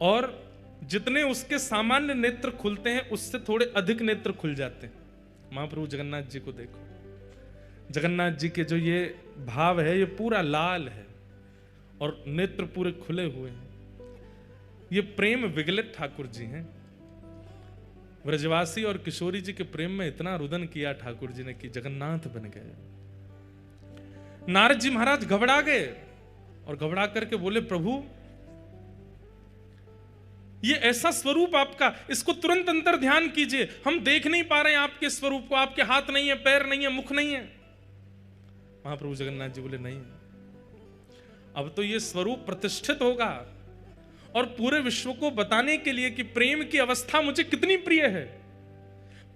और जितने उसके सामान्य नेत्र खुलते हैं उससे थोड़े अधिक नेत्र खुल जाते हैं। महाप्रभु जगन्नाथ जी को देखो, जगन्नाथ जी के जो ये भाव है ये पूरा लाल है और नेत्र पूरे खुले हुए हैं। ये प्रेम विगलित ठाकुर जी हैं। व्रजवासी और किशोरी जी के प्रेम में इतना रुदन किया ठाकुर जी ने कि जगन्नाथ बन गए। नारद जी महाराज घबरा गए और घबरा करके बोले, प्रभु ये ऐसा स्वरूप आपका, इसको तुरंत अंतर ध्यान कीजिए, हम देख नहीं पा रहे हैं आपके स्वरूप को, आपके हाथ नहीं है, पैर नहीं है, मुख नहीं है। महाप्रभु जगन्नाथ जी बोले, नहीं, अब तो ये स्वरूप प्रतिष्ठित होगा और पूरे विश्व को बताने के लिए कि प्रेम की अवस्था मुझे कितनी प्रिय है,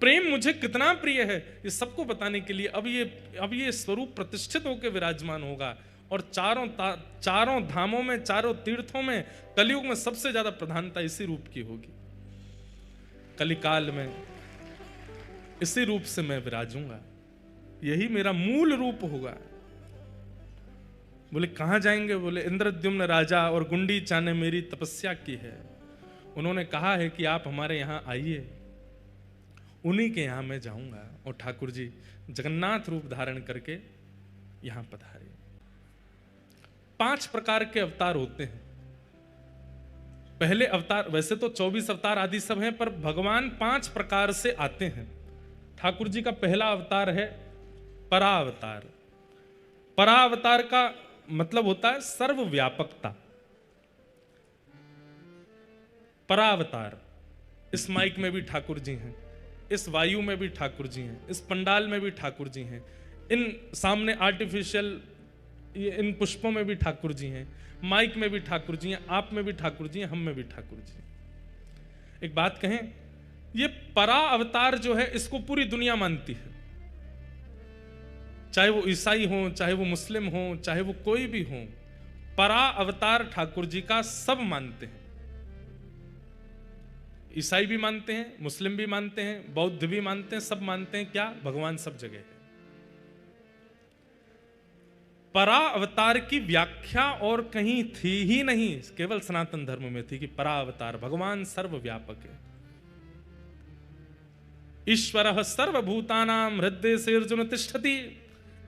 प्रेम मुझे कितना प्रिय है, ये सबको बताने के लिए अब ये स्वरूप प्रतिष्ठित होकर विराजमान होगा। और चारों धामों में, चारों तीर्थों में, कलयुग में सबसे ज्यादा प्रधानता इसी रूप की होगी। कलिकाल में इसी रूप से मैं विराजूंगा, यही मेरा मूल रूप होगा। बोले कहां जाएंगे? बोले इंद्रद्युम्न राजा और गुंडीचा ने मेरी तपस्या की है, उन्होंने कहा है कि आप हमारे यहां आइए, उन्हीं के यहां मैं जाऊंगा। और ठाकुर जी जगन्नाथ रूप धारण करके यहां पधारे। 5 प्रकार के अवतार होते हैं। पहले अवतार, वैसे तो 24 अवतार आदि सब हैं, पर भगवान 5 प्रकार से आते हैं। ठाकुर जी का पहला अवतार है परावतार। परावतार का मतलब होता है सर्वव्यापकता। परावतार, इस माइक में भी ठाकुर जी हैं, इस वायु में भी ठाकुर जी हैं, इस पंडाल में भी ठाकुर जी हैं, इन सामने आर्टिफिशियल इन पुष्पों में भी ठाकुर जी हैं, माइक में भी ठाकुर जी हैं, आप में भी ठाकुर जी हैं, हम में भी ठाकुर जी हैं। एक बात कहें, ये परा अवतार जो है इसको पूरी दुनिया मानती है, चाहे वो ईसाई हो, चाहे वो मुस्लिम हो, चाहे वो कोई भी हो, परा अवतार ठाकुर जी का सब मानते हैं। ईसाई भी मानते हैं, मुस्लिम भी मानते हैं, बौद्ध भी मानते हैं, सब मानते हैं क्या? भगवान सब जगह है। परा अवतार की व्याख्या और कहीं थी ही नहीं, केवल सनातन धर्म में थी कि परा अवतार भगवान सर्वव्यापक है। ईश्वरः सर्वभूतानां हृदय से अर्जुन तिष्ठति।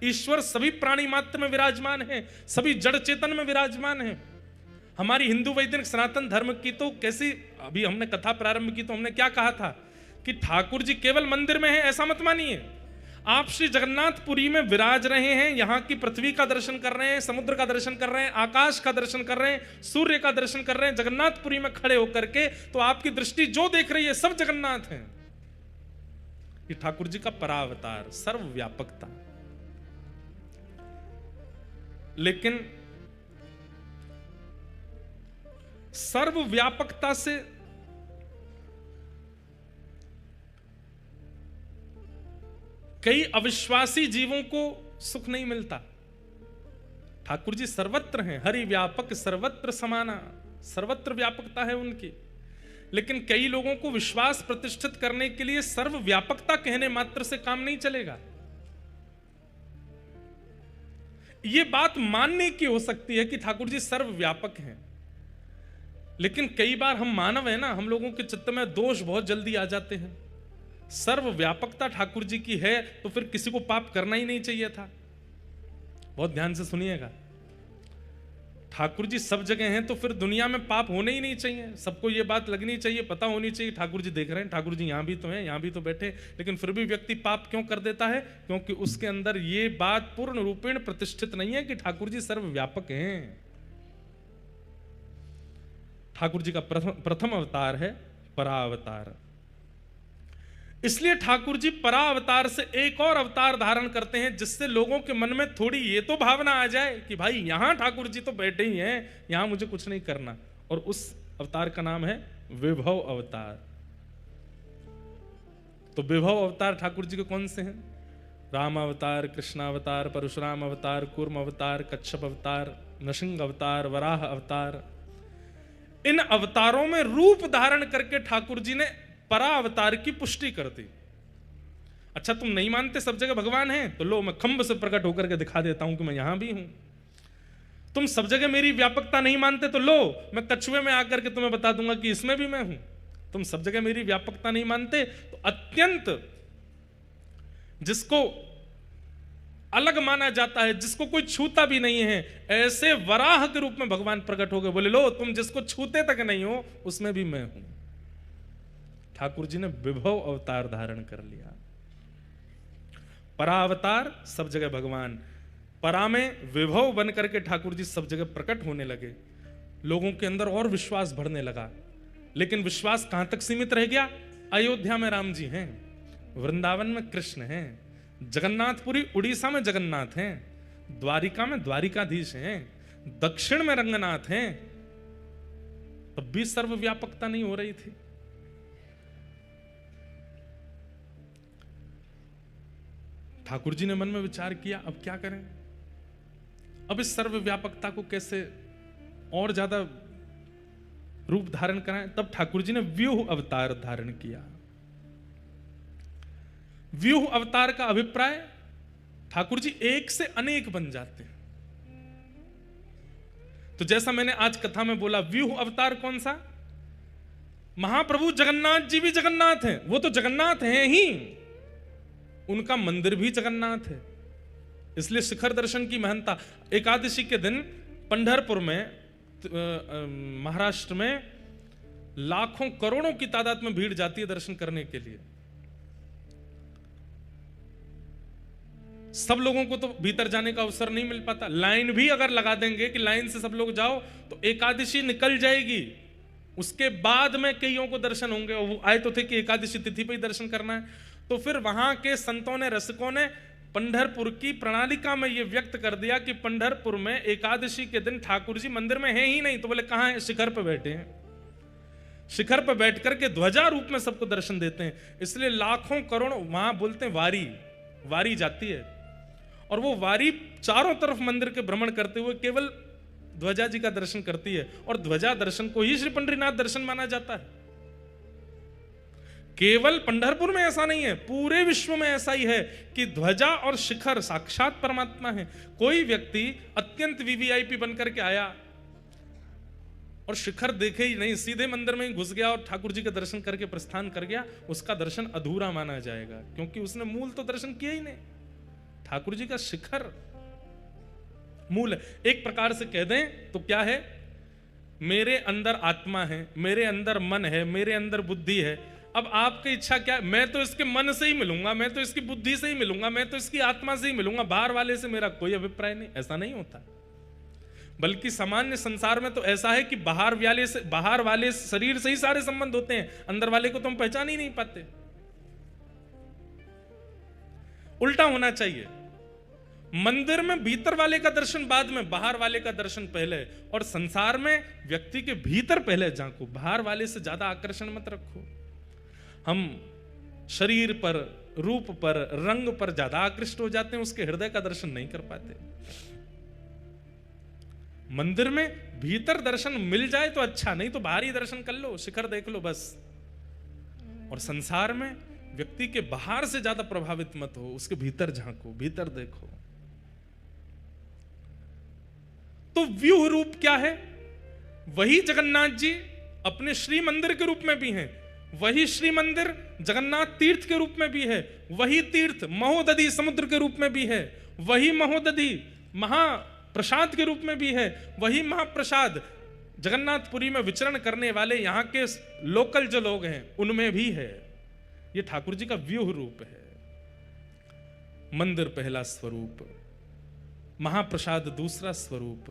ईश्वर सभी प्राणी मात्र में विराजमान है, सभी जड़ चेतन में विराजमान है। हमारी हिंदू वैदिक सनातन धर्म की तो कैसी, अभी हमने कथा प्रारंभ की तो हमने क्या कहा था कि ठाकुर जी केवल मंदिर में है, ऐसा मत मानिए। आप श्री जगन्नाथपुरी में विराज रहे हैं, यहाँ की पृथ्वी का दर्शन कर रहे हैं, समुद्र का दर्शन कर रहे हैं, आकाश का दर्शन कर रहे हैं, सूर्य का दर्शन कर रहे हैं, जगन्नाथपुरी में खड़े होकर के, तो आपकी दृष्टि जो देख रही है सब जगन्नाथ हैं। ये ठाकुर जी का परावतार, सर्वव्यापकता। लेकिन सर्वव्यापकता से कई अविश्वासी जीवों को सुख नहीं मिलता। ठाकुर जी सर्वत्र हैं, हरि व्यापक सर्वत्र समाना, सर्वत्र व्यापकता है उनकी। लेकिन कई लोगों को विश्वास प्रतिष्ठित करने के लिए सर्वव्यापकता कहने मात्र से काम नहीं चलेगा। यह बात मानने की हो सकती है कि ठाकुर जी सर्वव्यापक हैं, लेकिन कई बार हम मानव है ना, हम लोगों के चित्त में दोष बहुत जल्दी आ जाते हैं। सर्व व्यापकता ठाकुर जी की है तो फिर किसी को पाप करना ही नहीं चाहिए था। बहुत ध्यान से सुनिएगा, ठाकुर जी सब जगह हैं तो फिर दुनिया में पाप होने ही नहीं चाहिए। सबको ये बात लगनी चाहिए, पता होनी चाहिए ठाकुर जी देख रहे हैं, ठाकुर जी यहां भी तो हैं, यहां भी तो बैठे, लेकिन फिर भी व्यक्ति पाप क्यों कर देता है? क्योंकि उसके अंदर ये बात पूर्ण रूपेण प्रतिष्ठित नहीं है कि ठाकुर जी सर्वव्यापक हैं। ठाकुर जी का प्रथम अवतार है परावतार। इसलिए ठाकुर जी परावतार से एक और अवतार धारण करते हैं, जिससे लोगों के मन में थोड़ी ये तो भावना आ जाए कि भाई यहां ठाकुर जी तो बैठे ही हैं, यहां मुझे कुछ नहीं करना। और उस अवतार का नाम है विभव अवतार। तो विभव अवतार ठाकुर जी के कौन से हैं? राम अवतार, कृष्ण अवतार, परशुराम अवतार, कूर्म अवतार, कच्छप अवतार, नृसिंह अवतार, वराह अवतार। इन अवतारों में रूप धारण करके ठाकुर जी ने परावतार की पुष्टि कर दी। अच्छा, तुम नहीं मानते सब जगह भगवान है, तो लो मैं खंभ से प्रकट होकर के दिखा देता हूं कि मैं यहां भी हूं। तुम सब जगह मेरी व्यापकता नहीं मानते, तो लो मैं कछुए में आकर के तुम्हें बता दूंगा कि इसमें भी मैं हूं। तुम सब जगह मेरी व्यापकता नहीं मानते, तो अत्यंत जिसको अलग माना जाता है, जिसको कोई छूता भी नहीं है, ऐसे वराह के रूप में भगवान प्रकट हो गए। बोले लो तुम जिसको छूते तक नहीं हो, उसमें भी मैं हूं। ठाकुर जी ने विभव अवतार धारण कर लिया। परावतार सब जगह भगवान, परा में विभव बन करके ठाकुर जी सब जगह प्रकट होने लगे। लोगों के अंदर और विश्वास बढ़ने लगा। लेकिन विश्वास कहां तक सीमित रह गया? अयोध्या में राम जी हैं, वृंदावन में कृष्ण हैं, जगन्नाथपुरी उड़ीसा में जगन्नाथ हैं, द्वारिका में द्वारिकाधीश हैं, दक्षिण में रंगनाथ हैं, तब भी सर्वव्यापकता नहीं हो रही थी। ठाकुर जी ने मन में विचार किया, अब क्या करें? अब इस सर्वव्यापकता को कैसे और ज्यादा रूप धारण कराएं? तब ठाकुर जी ने व्यूह अवतार धारण किया। व्यूह अवतार का अभिप्राय, ठाकुर जी एक से अनेक बन जाते हैं। तो जैसा मैंने आज कथा में बोला, व्यूह अवतार कौन सा? महाप्रभु जगन्नाथ जी भी जगन्नाथ हैं, वो तो जगन्नाथ हैं ही, उनका मंदिर भी जगन्नाथ है। इसलिए शिखर दर्शन की महत्ता। एकादशी के दिन पंढरपुर में, महाराष्ट्र में लाखों करोड़ों की तादाद में भीड़ जाती है दर्शन करने के लिए। सब लोगों को तो भीतर जाने का अवसर नहीं मिल पाता। लाइन भी अगर लगा देंगे कि लाइन से सब लोग जाओ, तो एकादशी निकल जाएगी, उसके बाद में कईयों को दर्शन होंगे। वो आए तो थे कि एकादशी तिथि पे ही दर्शन करना है। तो फिर वहां के संतों ने, रसिकों ने पंढरपुर की प्रणालिका में यह व्यक्त कर दिया कि पंढरपुर में एकादशी के दिन ठाकुर जी मंदिर में है ही नहीं। तो बोले कहां है? शिखर पे बैठे हैं। शिखर पे बैठ करके ध्वजा रूप में सबको दर्शन देते हैं। इसलिए लाखों करोड़, वहां बोलते हैं वारी जाती है, और वो वारी चारों तरफ मंदिर के भ्रमण करते हुए केवल ध्वजा जी का दर्शन करती है। और ध्वजा दर्शन को ही श्री पंढरीनाथ दर्शन माना जाता है। केवल पंढरपुर में ऐसा नहीं है, पूरे विश्व में ऐसा ही है कि ध्वजा और शिखर साक्षात परमात्मा है। कोई व्यक्ति अत्यंत वीवीआईपी बनकर के आया और शिखर देखे ही नहीं, सीधे मंदिर में ही घुस गया और ठाकुर जी के दर्शन करके प्रस्थान कर गया, उसका दर्शन अधूरा माना जाएगा, क्योंकि उसने मूल तो दर्शन किया ही नहीं। ठाकुर जी का शिखर मूल है। एक प्रकार से कह दें तो क्या है? मेरे अंदर आत्मा है, मेरे अंदर मन है, मेरे अंदर बुद्धि है। अब आपकी इच्छा क्या है? मैं तो इसके मन से ही मिलूंगा, मैं तो इसकी बुद्धि से ही मिलूंगा, मैं तो इसकी आत्मा से ही मिलूंगा, बाहर वाले से मेरा कोई अभिप्राय नहीं। ऐसा नहीं होता। बल्कि सामान्य संसार में तो ऐसा है कि बाहर वाले शरीर से ही सारे संबंध होते हैं, अंदर वाले को तो हम पहचान ही नहीं पाते। उल्टा होना चाहिए। मंदिर में भीतर वाले का दर्शन बाद में, बाहर वाले का दर्शन पहले। और संसार में व्यक्ति के भीतर पहले झांको, बाहर वाले से ज्यादा आकर्षण मत रखो। हम शरीर पर, रूप पर, रंग पर ज्यादा आकृष्ट हो जाते हैं, उसके हृदय का दर्शन नहीं कर पाते। मंदिर में भीतर दर्शन मिल जाए तो अच्छा, नहीं तो बाहरी दर्शन कर लो, शिखर देख लो बस। और संसार में व्यक्ति के बाहर से ज्यादा प्रभावित मत हो, उसके भीतर झांको, भीतर देखो। तो व्यूह रूप क्या है? वही जगन्नाथ जी अपने श्री मंदिर के रूप में भी हैं, वही श्री मंदिर जगन्नाथ तीर्थ के रूप में भी है, वही तीर्थ महोदधि समुद्र के रूप में भी है, वही महोदधि महाप्रसाद के रूप में भी है, वही महाप्रसाद जगन्नाथपुरी में विचरण करने वाले यहाँ के लोकल जो लोग हैं उनमें भी है। ये ठाकुर जी का व्यूह रूप है। मंदिर पहला स्वरूप, महाप्रसाद दूसरा स्वरूप,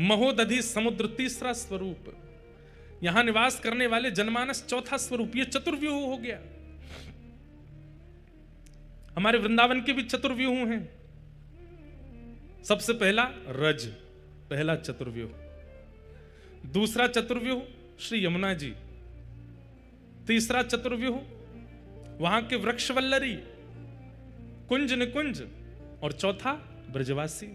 महोदधि समुद्र तीसरा स्वरूप, यहां निवास करने वाले जनमानस चौथा स्वरूप। ये चतुर्व्यूह हो गया। हमारे वृंदावन के भी चतुर्व्यूह हैं। सबसे पहला रज, पहला चतुर्व्यूह। दूसरा चतुर्व्यूह श्री यमुना जी। तीसरा चतुर्व्यूह वहां के वृक्षवल्लरी, कुंज निकुंज। और चौथा ब्रजवासी।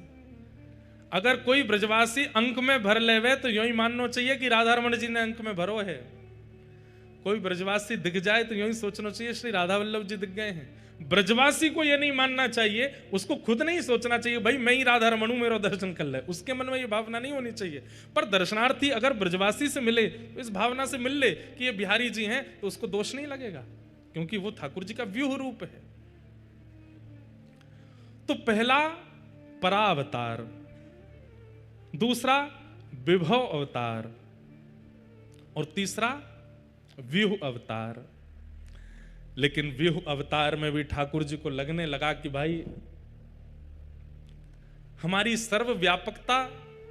अगर कोई ब्रजवासी अंक में भर लेवे तो यूं ही मानना चाहिए कि राधा रमण जी ने अंक में भरो है। कोई ब्रजवासी दिख जाए तो यूं ही सोचना चाहिए श्री राधा वल्लभ जी दिख गए हैं। ब्रजवासी को यह नहीं मानना चाहिए, उसको खुद नहीं सोचना चाहिए भाई मैं ही राधा रमण हूं, मेरा दर्शन कर ले। उसके मन में यह भावना नहीं होनी चाहिए। पर दर्शनार्थी अगर ब्रजवासी से मिले तो इस भावना से मिल ले कि ये बिहारी जी हैं, तो उसको दोष नहीं लगेगा, क्योंकि वो ठाकुर जी का व्यूह रूप है। तो पहला परावतार, दूसरा विभव अवतार और तीसरा व्यूह अवतार। लेकिन व्यूह अवतार में भी ठाकुर जी को लगने लगा कि भाई हमारी सर्वव्यापकता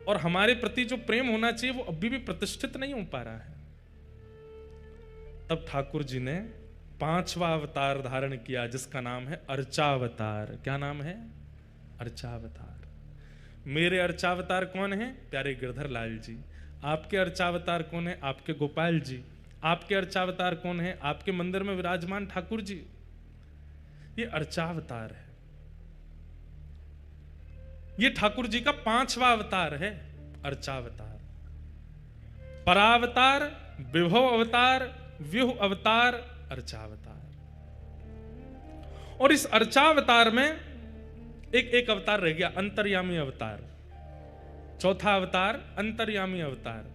और हमारे प्रति जो प्रेम होना चाहिए वो अभी भी प्रतिष्ठित नहीं हो पा रहा है। तब ठाकुर जी ने पांचवा अवतार धारण किया, जिसका नाम है अर्चावतार। क्या नाम है? अर्चावतार। मेरे अर्चावतार कौन है? प्यारे गिरधर लाल जी। आपके अर्चावतार कौन है? आपके गोपाल जी। आपके अर्चावतार कौन है? आपके मंदिर में विराजमान ठाकुर जी। ये अर्चावतार है। ये ठाकुर जी का पांचवा अवतार है, अर्चावतार। परावतार, विभव अवतार, व्यूह अवतार, अर्चावतार। और इस अर्चावतार में एक अवतार रह गया, अंतर्यामी अवतार। चौथा अवतार अंतर्यामी अवतार।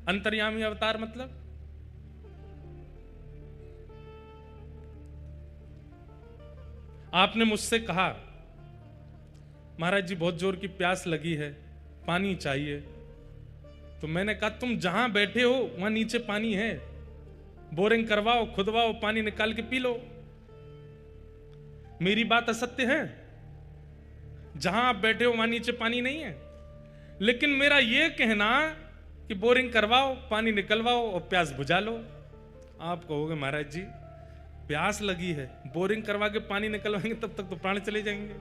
अंतर्यामी अवतार मतलब आपने मुझसे कहा महाराज जी बहुत जोर की प्यास लगी है, पानी चाहिए। तो मैंने कहा तुम जहां बैठे हो वहां नीचे पानी है, बोरिंग करवाओ, खुदवाओ, पानी निकाल के पी लो। मेरी बात असत्य है? जहां आप बैठे हो वहां नीचे पानी नहीं है। लेकिन मेरा यह कहना कि बोरिंग करवाओ, पानी निकलवाओ और प्यास बुझा लो। आप कहोगे महाराज जी प्यास लगी है, बोरिंग करवा के पानी निकलवाएंगे तब तक तो प्राण चले जाएंगे।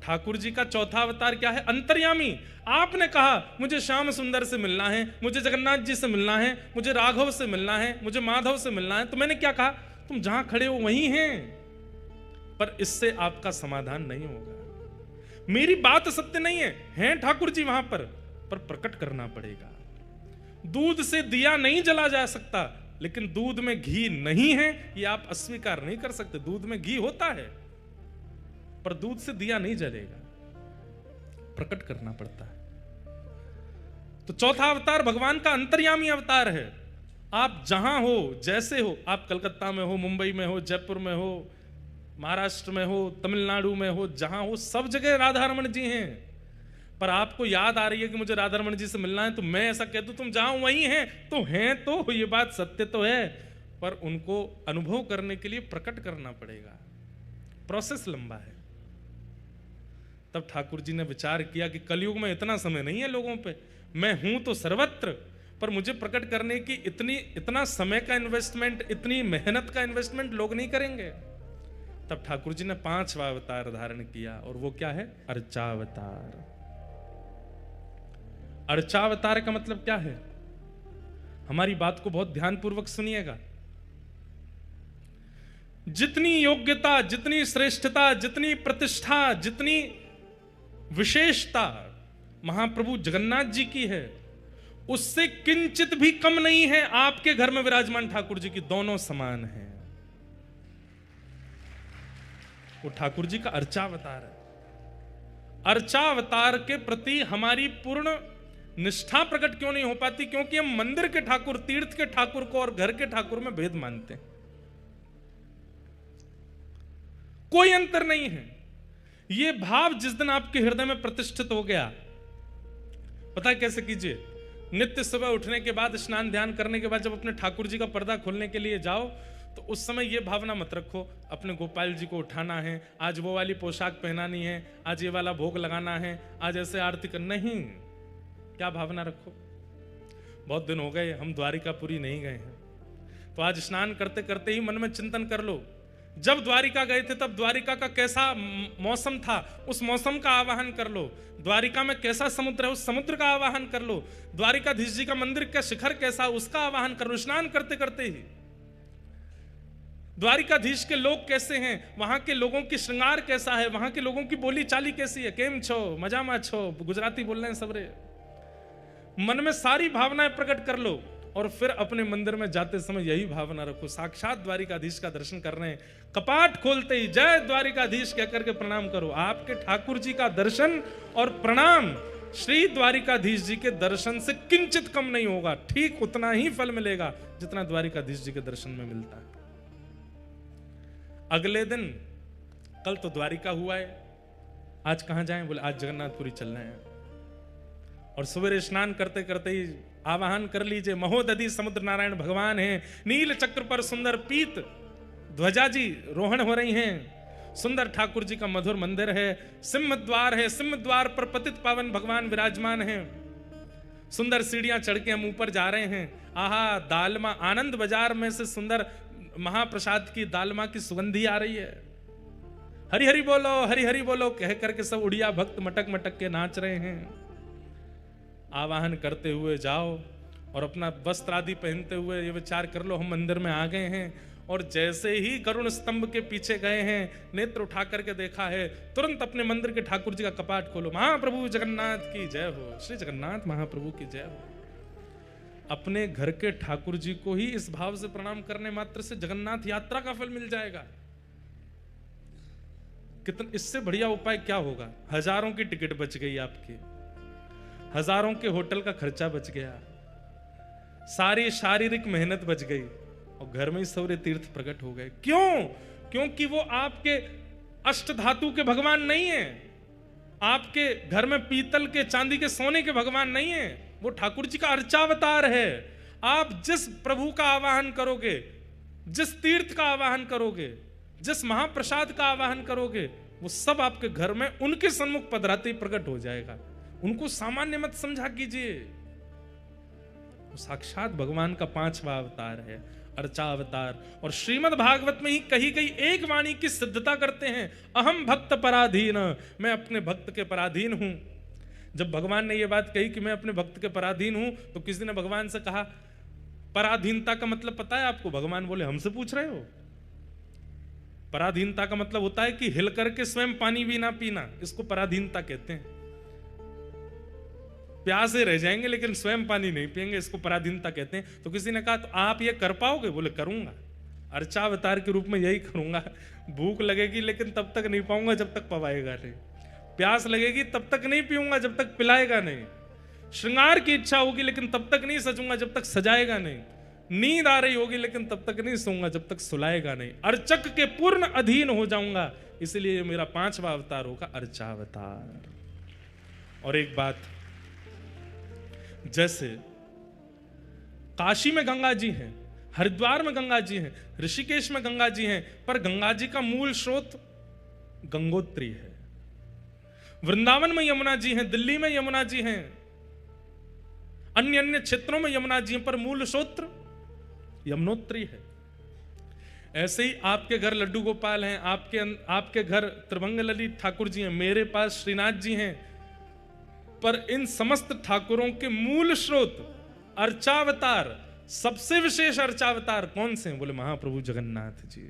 ठाकुर जी का चौथा अवतार क्या है? अंतर्यामी। आपने कहा मुझे श्याम सुंदर से मिलना है, मुझे जगन्नाथ जी से मिलना है, मुझे राघव से मिलना है, मुझे माधव से मिलना है। तो मैंने क्या कहा? तुम जहां खड़े हो वहीं हैं। पर इससे आपका समाधान नहीं होगा। मेरी बात सत्य नहीं है ठाकुर जी वहां पर प्रकट करना पड़ेगा। दूध से दिया नहीं जला जा सकता, लेकिन दूध में घी नहीं है ये आप अस्वीकार नहीं कर सकते। दूध में घी होता है पर दूध से दिया नहीं जलेगा, प्रकट करना पड़ता है। तो चौथा अवतार भगवान का अंतर्यामी अवतार है। आप जहां हो, जैसे हो, आप कलकत्ता में हो, मुंबई में हो, जयपुर में हो, महाराष्ट्र में हो, तमिलनाडु में हो, जहां हो सब जगह राधा रमण जी हैं। पर आपको याद आ रही है कि मुझे राधा रमण जी से मिलना है, तो मैं ऐसा कह दूं तुम जहां वहीं हैं, तो हैं, तो ये बात सत्य तो है, पर उनको अनुभव करने के लिए प्रकट करना पड़ेगा। प्रोसेस लंबा है। तब ठाकुर जी ने विचार किया कि कलयुग में इतना समय नहीं है लोगों पे, मैं हूं तो सर्वत्र, पर मुझे प्रकट करने की इतना समय का इन्वेस्टमेंट, इतनी मेहनत का इन्वेस्टमेंट लोग नहीं करेंगे। तब ठाकुर जी ने पांचवा अवतार धारण किया, और वो क्या है? अर्चावतार। अर्चावतार का मतलब क्या है? हमारी बात को बहुत ध्यानपूर्वक सुनिएगा। जितनी योग्यता, जितनी श्रेष्ठता, जितनी प्रतिष्ठा, जितनी विशेषता महाप्रभु जगन्नाथ जी की है, उससे किंचित भी कम नहीं है आपके घर में विराजमान ठाकुर जी की। दोनों समान हैं। वो ठाकुर जी का अर्चावतार है। अर्चावतार के प्रति हमारी पूर्ण निष्ठा प्रकट क्यों नहीं हो पाती? क्योंकि हम मंदिर के ठाकुर, तीर्थ के ठाकुर को और घर के ठाकुर में भेद मानते हैं। कोई अंतर नहीं है। यह भाव जिस दिन आपके हृदय में प्रतिष्ठित हो गया, पता है कैसे कीजिए? नित्य सुबह उठने के बाद, स्नान ध्यान करने के बाद जब अपने ठाकुर जी का पर्दा खोलने के लिए जाओ, तो उस समय यह भावना मत रखो अपने गोपाल जी को उठाना है, आज वो वाली पोशाक पहनानी है, आज ये वाला भोग लगाना है, आज ऐसे आरती कर, नहीं। क्या भावना रखो? बहुत दिन हो गए हम द्वारिकापुरी नहीं गए हैं, तो आज स्नान करते करते ही मन में चिंतन कर लो, जब द्वारिका गए थे तब द्वारिका का कैसा मौसम था, उस मौसम का आवाहन कर लो। द्वारिका में कैसा समुद्र है, उस समुद्र का आवाहन कर लो। द्वारिकाधीश जी का मंदिर का शिखर कैसा, उसका आवाहन कर लो स्नान करते करते ही। द्वारिकाधीश के लोग कैसे हैं, वहां के लोगों की श्रृंगार कैसा है, वहां के लोगों की बोली चाली कैसी है, केम छो, मजामा छो, गुजराती बोल रहे हैं सबरे। मन में सारी भावनाएं प्रकट कर लो और फिर अपने मंदिर में जाते समय यही भावना रखो, साक्षात द्वारिकाधीश का दर्शन कर रहे हैं, कपाट खोलते ही जय द्वारिकाधीश कहकर के प्रणाम करो। आपके ठाकुर जी का दर्शन और प्रणाम श्री द्वारिकाधीश जी के दर्शन से किंचित कम नहीं होगा, ठीक उतना ही फल मिलेगा जितना द्वारिकाधीश जी के दर्शन में मिलता है। अगले दिन, कल तो द्वारिका हुआ है, आज कहां जाएं? बोले आज जगन्नाथपुरी चल रहे हैं। और सवेरे स्नान करते करते ही आवाहन कर लीजिए, महोदधि समुद्र नारायण भगवान हैं, नील चक्र पर सुंदर पीत ध्वजा जी रोहण हो रही हैं, सुंदर ठाकुर जी का मधुर मंदिर है, सिंह द्वार है, सिंह द्वार पर पतित पावन भगवान विराजमान हैं, सुंदर सीढ़ियां चढ़ के हम ऊपर जा रहे हैं। आहा, दालमा, आनंद बाजार में से सुंदर महाप्रसाद की दालमा की सुगंधी आ रही है। हरि हरि बोलो, हरि हरि बोलो कह करके सब उड़िया भक्त मटक मटक के नाच रहे हैं। आवाहन करते हुए जाओ और अपना वस्त्र आदि पहनते हुए ये विचार कर लो हम मंदिर में आ गए हैं। और जैसे ही करुण स्तंभ के पीछे गए हैं, नेत्र उठा करके देखा है, तुरंत अपने मंदिर के ठाकुर जी का कपाट खोलो, महाप्रभु जगन्नाथ की जय हो, श्री जगन्नाथ महाप्रभु की जय हो। अपने घर के ठाकुर जी को ही इस भाव से प्रणाम करने मात्र से जगन्नाथ यात्रा का फल मिल जाएगा। कितना इससे बढ़िया उपाय क्या होगा? हजारों की टिकट बच गई आपकी, हजारों के होटल का खर्चा बच गया, सारी शारीरिक मेहनत बच गई और घर में ही सौर्य तीर्थ प्रकट हो गए। क्यों? क्योंकि वो आपके अष्ट धातु के भगवान नहीं है, आपके घर में पीतल के, चांदी के, सोने के भगवान नहीं है, वो ठाकुर जी का अर्चावतार है। आप जिस प्रभु का आवाहन करोगे, जिस तीर्थ का आवाहन करोगे, जिस महाप्रसाद का आवाहन करोगे, वो सब आपके घर में उनके सम्मुख पधराते ही प्रकट हो जाएगा। उनको सामान्य मत समझा कीजिए, वो साक्षात भगवान का 5वां अवतार है, अर्चावतार। और श्रीमद् भागवत में ही कही गई एक वाणी की सिद्धता करते हैं, अहम भक्त पराधीन, मैं अपने भक्त के पराधीन हूं। जब भगवान ने यह बात कही कि मैं अपने भक्त के पराधीन हूं, तो किसी ने भगवान से कहा पराधीनता का मतलब पता है आपको? भगवान बोले हमसे पूछ रहे हो? पराधीनता का मतलब होता है कि हिल करके स्वयं पानी भी ना पीना, इसको पराधीनता कहते हैं। प्यासे रह जाएंगे लेकिन स्वयं पानी नहीं पिएंगे, इसको पराधीनता कहते हैं। तो किसी ने कहा तो आप ये कर पाओगे? बोले करूंगा, अर्चावतार के रूप में यही करूंगा। भूख लगेगी लेकिन तब तक नहीं पाऊंगा जब तक पवाएगा नहीं, प्यास लगेगी तब तक नहीं पीऊंगा जब तक पिलाएगा नहीं, श्रृंगार की इच्छा होगी लेकिन तब तक नहीं सजूंगा जब तक सजाएगा नहीं, नींद आ रही होगी लेकिन तब तक नहीं सोऊंगा जब तक सुलाएगा नहीं, अर्चक के पूर्ण अधीन हो जाऊंगा। इसलिए मेरा 5वां अवतार होगा अर्चावतार। और एक बात, जैसे काशी में गंगा जी हैं, हरिद्वार में गंगा जी हैं, ऋषिकेश में गंगा जी हैं, पर गंगा जी का मूल स्रोत गंगोत्री है। वृंदावन में यमुना जी हैं, दिल्ली में यमुना जी हैं, अन्य अन्य क्षेत्रों में यमुना जी हैं, पर मूल स्रोत यमुनोत्री है। ऐसे ही आपके घर लड्डू गोपाल हैं, आपके घर त्रिभंग ललित ठाकुर जी हैं, मेरे पास श्रीनाथ जी हैं, पर इन समस्त ठाकुरों के मूल स्रोत अर्चावतार, सबसे विशेष अर्चावतार कौन से हैं? बोले महाप्रभु जगन्नाथ जी,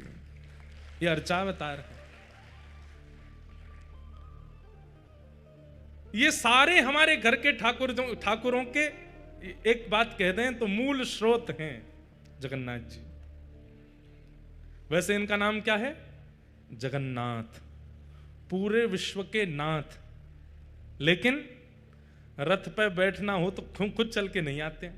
ये अर्चावतार है। ये सारे हमारे घर के ठाकुरों के एक बात कह दें तो मूल स्रोत हैं जगन्नाथ जी। वैसे इनका नाम क्या है? जगन्नाथ, पूरे विश्व के नाथ। लेकिन रथ पे बैठना हो तो खुद चल के नहीं आते।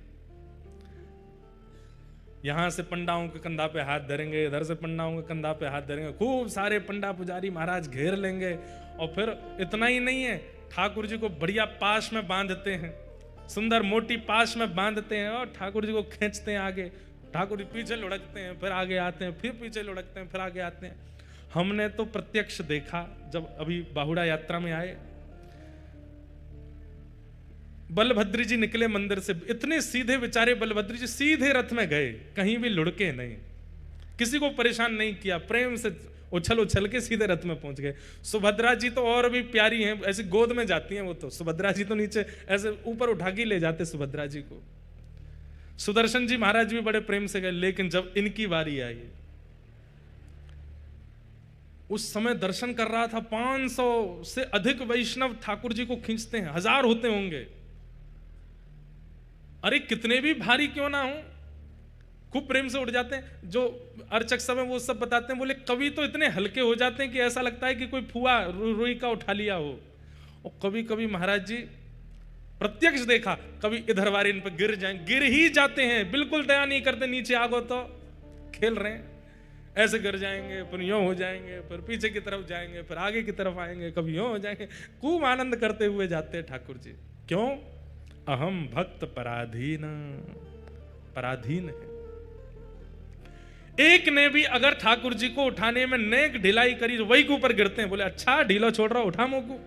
यहां से पंडाओं के कंधा पे हाथ धरेंगे, इधर से पंडाओं के कंधा पे हाथ धरेंगे, खूब सारे पंडा पुजारी महाराज घेर लेंगे। और फिर इतना ही नहीं है, ठाकुर जी को बढ़िया पाश में बांधते हैं, सुंदर मोटी पाश में बांधते हैं और ठाकुर जी को खींचते हैं आगे। ठाकुर जी पीछे लुढ़कते हैं, फिर आगे आते हैं, फिर पीछे लुढ़कते हैं, फिर आगे आते हैं। हमने तो प्रत्यक्ष देखा जब अभी बाहुड़ा यात्रा में आए, बलभद्र जी निकले मंदिर से, इतने सीधे बेचारे बलभद्र जी सीधे रथ में गए, कहीं भी लुढ़के नहीं, किसी को परेशान नहीं किया, प्रेम से उछल उछल के सीधे रथ में पहुंच गए। सुभद्रा जी तो और भी प्यारी हैं, ऐसी गोद में जाती हैं वो तो, सुभद्रा जी तो नीचे ऐसे ऊपर उठा के ले जाते सुभद्रा जी को। सुदर्शन जी महाराज भी बड़े प्रेम से गए, लेकिन जब इनकी बारी आई, उस समय दर्शन कर रहा था, 500 से अधिक वैष्णव ठाकुर जी को खींचते हैं, 1000 होते होंगे। अरे कितने भी भारी क्यों ना हो, खूब प्रेम से उठ जाते हैं। जो अर्चक सब है वो सब बताते हैं, बोले कभी तो इतने हल्के हो जाते हैं कि ऐसा लगता है कि कोई फुआ रुई का उठा लिया हो। और कभी कभी महाराज जी प्रत्यक्ष देखा, कभी इधर वाले इन पर गिर ही जाते हैं, बिल्कुल दया नहीं करते, नीचे आगो तो खेल रहे हैं, ऐसे गिर जाएंगे, फिर यूं हो जाएंगे, फिर पीछे की तरफ जाएंगे, फिर आगे की तरफ आएंगे, कभी यूं हो जाएंगे, खूब आनंद करते हुए जाते हैं ठाकुर जी। क्यों? अहम भक्त पराधीन, पराधीन है। एक ने भी अगर ठाकुर जी को उठाने में नेक ढिलाई करी तो वही के ऊपर गिरते हैं, बोले अच्छा ढीला छोड़ रहा, उठा मोकू।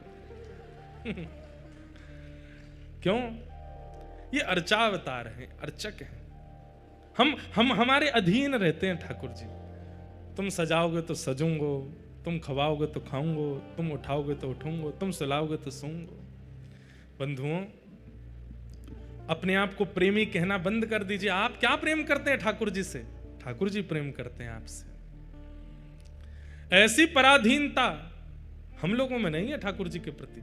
क्यों? ये अर्चावतार हैं, अर्चक हैं। हम हमारे अधीन रहते हैं ठाकुर जी। तुम सजाओगे तो सजूंगो, तुम खवाओगे तो खाऊंगो, तुम उठाओगे तो उठूंगो, तुम सुलाओगे तो सूंगो। बंधुओं, अपने आप को प्रेमी कहना बंद कर दीजिए। आप क्या प्रेम करते हैं ठाकुर जी से? ठाकुर जी प्रेम करते हैं आपसे। ऐसी पराधीनता हम लोगों में नहीं है ठाकुर जी के प्रति।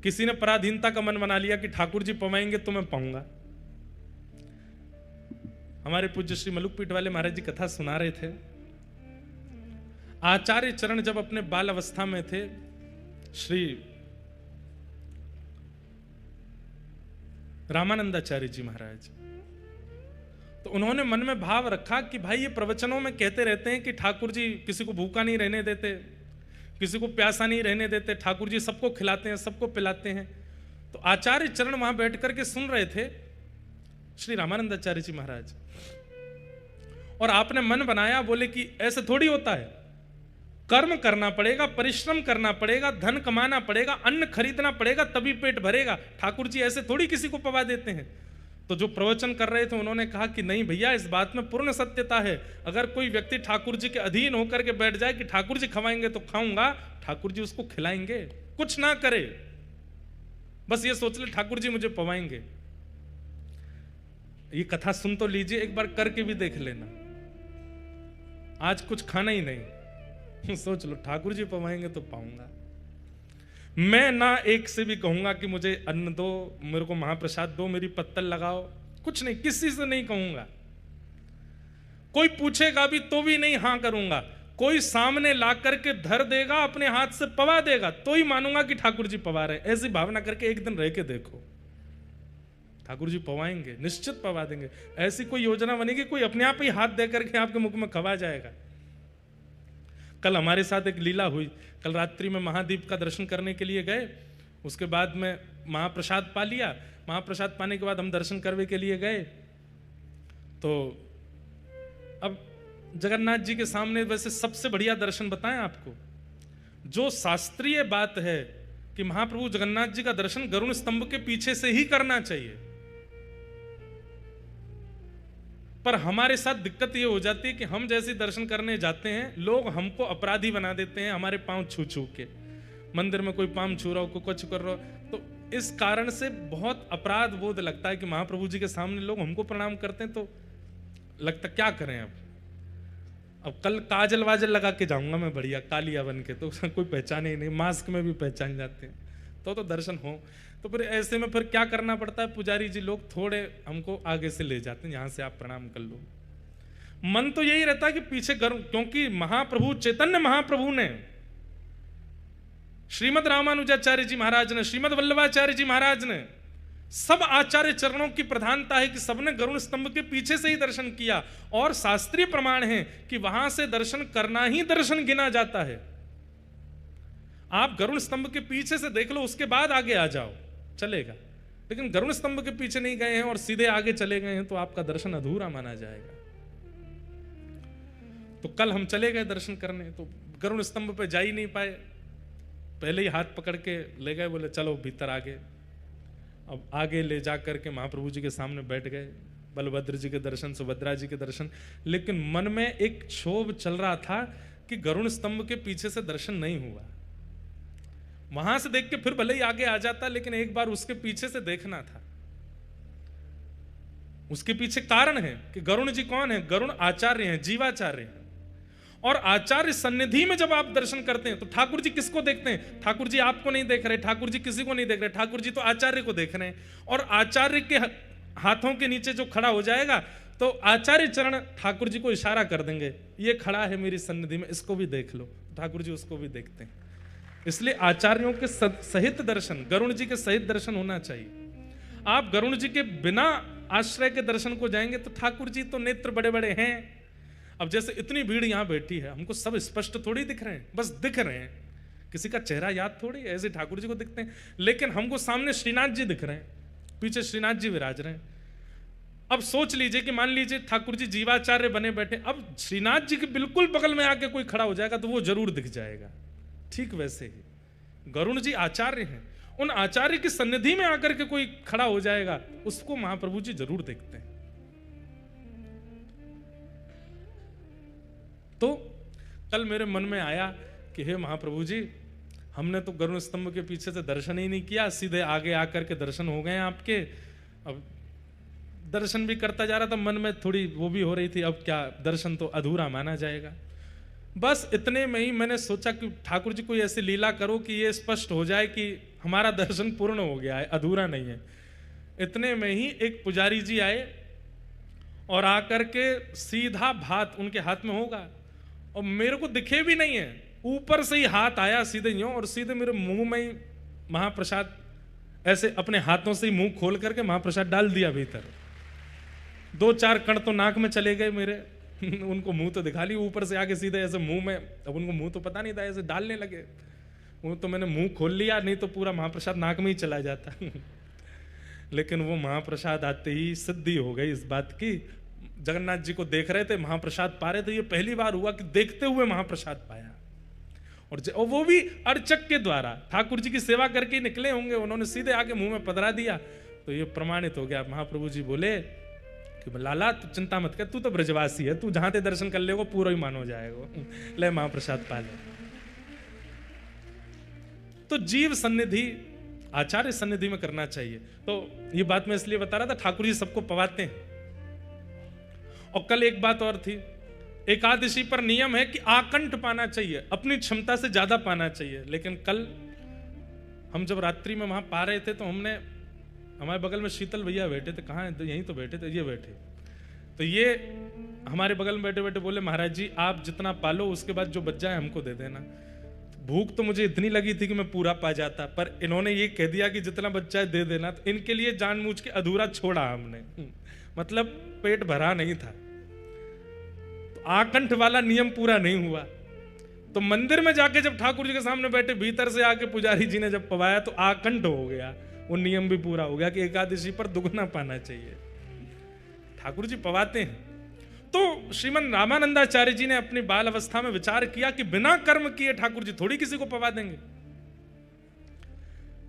किसी ने पराधीनता का मन बना लिया कि ठाकुर जी पवाएंगे तो मैं पाऊंगा। हमारे पूज्य श्री मलुकपीठ वाले महाराज जी कथा सुना रहे थे। आचार्य चरण जब अपने बाल अवस्था में थे, श्री रामानंदाचार्य जी महाराज, तो उन्होंने मन में भाव रखा कि भाई ये प्रवचनों में कहते रहते हैं कि ठाकुर जी किसी को भूखा नहीं रहने देते, किसी को प्यासा नहीं रहने देते, ठाकुर जी सबको खिलाते हैं, सबको पिलाते हैं। तो आचार्य चरण वहां बैठ करके सुन रहे थे श्री रामानंदाचार्य जी महाराज, और आपने मन बनाया, बोले कि ऐसे थोड़ी होता है, कर्म करना पड़ेगा, परिश्रम करना पड़ेगा, धन कमाना पड़ेगा, अन्न खरीदना पड़ेगा, तभी पेट भरेगा। ठाकुर जी ऐसे थोड़ी किसी को पवा देते हैं। तो जो प्रवचन कर रहे थे उन्होंने कहा कि नहीं भैया, इस बात में पूर्ण सत्यता है। अगर कोई व्यक्ति ठाकुर जी के अधीन होकर के बैठ जाए कि ठाकुर जी खवाएंगे तो खाऊंगा, ठाकुर जी उसको खिलाएंगे, कुछ ना करे, बस ये सोच ले ठाकुर जी मुझे पवाएंगे। ये कथा सुन तो लीजिए, एक बार करके भी देख लेना। आज कुछ खाना ही नहीं, सोच लो ठाकुर जी पवाएंगे तो पाऊंगा। मैं ना एक से भी कहूंगा कि मुझे अन्न दो, मेरे को महाप्रसाद दो, मेरी पत्तल लगाओ, कुछ नहीं, किसी से नहीं कहूंगा। कोई पूछेगा भी तो भी नहीं हाँ करूंगा। कोई सामने ला करके धर देगा, अपने हाथ से पवा देगा, तो ही मानूंगा कि ठाकुर जी पवा रहे। ऐसी भावना करके एक दिन रह के देखो, ठाकुर जी पवाएंगे, निश्चित पवा देंगे। ऐसी कोई योजना बनेगी, कोई अपने आप ही हाथ दे करके आपके मुख में खवा जाएगा। कल हमारे साथ एक लीला हुई। कल रात्रि में महादीप का दर्शन करने के लिए गए, उसके बाद में महाप्रसाद पा लिया। महाप्रसाद पाने के बाद हम दर्शन करने के लिए गए, तो अब जगन्नाथ जी के सामने वैसे सबसे बढ़िया दर्शन बताएं आपको, जो शास्त्रीय बात है कि महाप्रभु जगन्नाथ जी का दर्शन गरुड़ स्तंभ के पीछे से ही करना चाहिए, पर हमारे साथ दिक्कत ये हो जाती है कि हम जैसे दर्शन करने जाते हैं, लोग हमको अपराधी बना देते हैं, हमारे पांव छू छू के। मंदिर में कोई पांव छू रहा हो, कोई कुछ कर रहा हो, तो इस कारण से बहुत अपराध बोध लगता है कि महाप्रभु जी के सामने लोग हमको प्रणाम करते हैं, तो लगता क्या करें। अब कल काजल वाजल लगा के जाऊंगा मैं बढ़िया कालिया बन के, तो कोई पहचाने ही नहीं, मास्क में भी पहचान जाते हैं, तो दर्शन हो। तो फिर ऐसे में फिर क्या करना पड़ता है, पुजारी जी लोग थोड़े हमको आगे से ले जाते हैं, यहां से आप प्रणाम कर लो। मन तो यही रहता है कि पीछे क्योंकि महाप्रभु चैतन्य महाप्रभु ने श्रीमद रामानुजाचार्य जी महाराज ने, श्रीमद वल्लभाचार्य जी महाराज ने, सब आचार्य चरणों की प्रधानता है कि सबने गरुड़ स्तंभ के पीछे से ही दर्शन किया, और शास्त्रीय प्रमाण है कि वहां से दर्शन करना ही दर्शन गिना जाता है। आप गरुड़ स्तंभ के पीछे से देख लो, उसके बाद आगे आ जाओ, चलेगा। लेकिन गरुड़ स्तंभ के पीछे नहीं गए हैं और सीधे आगे चले गए हैं तो आपका दर्शन अधूरा माना जाएगा। तो कल हम चले गए दर्शन करने, तो गरुड़ स्तंभ पे जा ही नहीं पाए, पहले ही हाथ पकड़ के ले गए, बोले चलो भीतर आगे। अब आगे ले जा करके महाप्रभु जी के सामने बैठ गए, बलभद्र जी के दर्शन, सुभद्रा जी के दर्शन। लेकिन मन में एक क्षोभ चल रहा था कि गरुड़ स्तंभ के पीछे से दर्शन नहीं हुआ। वहां से देख के फिर भले ही आगे आ जाता, लेकिन एक बार उसके पीछे से देखना था। उसके पीछे कारण है कि गरुड़ जी कौन है? गरुड़ आचार्य हैं, जीवाचार्य हैं। और आचार्य सन्निधि में जब आप दर्शन करते हैं तो ठाकुर जी किसको देखते हैं? ठाकुर जी आपको नहीं देख रहे, ठाकुर जी किसी को नहीं देख रहे, ठाकुर जी तो आचार्य को देख रहे हैं। और आचार्य के हाथों के नीचे जो खड़ा हो जाएगा तो आचार्य चरण ठाकुर जी को इशारा कर देंगे, ये खड़ा है मेरी सन्निधि में, इसको भी देख लो। ठाकुर जी उसको भी देखते हैं। इसलिए आचार्यों के सहित दर्शन, गरुड़ जी के सहित दर्शन होना चाहिए। आप गरुड़ जी के बिना आश्रय के दर्शन को जाएंगे तो ठाकुर जी तो नेत्र बड़े बड़े हैं। अब जैसे इतनी भीड़ यहां बैठी है, हमको सब स्पष्ट थोड़ी दिख रहे हैं, बस दिख रहे हैं, किसी का चेहरा याद थोड़ी, ऐसे ठाकुर जी को दिखते हैं। लेकिन हमको सामने श्रीनाथ जी दिख रहे हैं, पीछे श्रीनाथ जी विराज रहे हैं। अब सोच लीजिए कि मान लीजिए ठाकुर जी जीवाचार्य बने बैठे, अब श्रीनाथ जी के बिल्कुल बगल में आके कोई खड़ा हो जाएगा तो वो जरूर दिख जाएगा। ठीक वैसे ही गरुड़ जी आचार्य हैं, उन आचार्य की सन्निधि में आकर के कोई खड़ा हो जाएगा, उसको महाप्रभु जी जरूर देखते हैं। तो कल मेरे मन में आया कि हे महाप्रभु जी, हमने तो गरुड़ स्तंभ के पीछे से दर्शन ही नहीं किया, सीधे आगे आकर के दर्शन हो गए आपके। अब दर्शन भी करता जा रहा था, मन में थोड़ी वो भी हो रही थी, अब क्या दर्शन तो अधूरा माना जाएगा। बस इतने में ही मैंने सोचा कि ठाकुर जी कोई ऐसी लीला करो कि ये स्पष्ट हो जाए कि हमारा दर्शन पूर्ण हो गया है, अधूरा नहीं है। इतने में ही एक पुजारी जी आए और आकर के सीधा भात उनके हाथ में होगा, और मेरे को दिखे भी नहीं है, ऊपर से ही हाथ आया सीधे यूं, और सीधे मेरे मुंह में ही महाप्रसाद, ऐसे अपने हाथों से ही मुंह खोल करके महाप्रसाद डाल दिया भीतर। 2-4 कण तो नाक में चले गए मेरे उनको मुंह तो दिखा ली, ऊपर से आके सीधे ऐसे मुंह में, अब उनको मुंह तो पता नहीं था, ऐसे डालने लगे। वो तो मैंने मुंह खोल लिया, नहीं तो पूरा महाप्रसाद नाक में ही चला जाता लेकिन वो महाप्रसाद आते ही सिद्धि हो गई इस बात की। जगन्नाथ जी को देख रहे थे, महाप्रसाद पा रहे थे, ये पहली बार हुआ कि देखते हुए महाप्रसाद पाया। और वो भी अर्चक के द्वारा, ठाकुर जी की सेवा करके ही निकले होंगे, उन्होंने सीधे आके मुंह में पधरा दिया, तो ये प्रमाणित हो गया। महाप्रभु जी बोले कि लाला तू चिंता मत कर, तू तो ब्रजवासी है, तू जहां ते दर्शन कर ले वो पूरा ही मान हो जाएगा, ले महाप्रसाद पा ले। तो जीव सन्निधि आचार्य सन्निधि में करना चाहिए। तो ये बात मैं इसलिए बता रहा था, ठाकुर जी सबको पवाते हैं। और कल एक बात और थी, एकादशी पर नियम है कि आकंठ पाना चाहिए, अपनी क्षमता से ज्यादा पाना चाहिए। लेकिन कल हम जब रात्रि में वहां पा रहे थे तो हमने, हमारे बगल में शीतल भैया बैठे थे, कहाँ तो यहीं तो बैठे थे, ये बैठे, तो ये हमारे बगल में बैठे बैठे बोले महाराज जी आप जितना पालो उसके बाद जो बच जाए हमको दे देना। भूख तो मुझे इतनी लगी थी कि मैं पूरा पा जाता, पर इन्होंने ये कह दिया कि जितना बच जाए दे देना, तो इनके लिए जानबूझ के अधूरा छोड़ा हमने, मतलब पेट भरा नहीं था। तो आकंठ वाला नियम पूरा नहीं हुआ। तो मंदिर में जाके जब ठाकुर जी के सामने बैठे, भीतर से आके पुजारी जी ने जब पवाया तो आकंठ हो गया, वो नियम भी पूरा हो गया कि एकादशी पर दुगना पाना चाहिए। ठाकुर जी पवाते हैं। तो श्रीमन रामानंदाचार्य जी ने अपनी बाल अवस्था में विचार किया कि बिना कर्म किए ठाकुर जी थोड़ी किसी को पवा देंगे।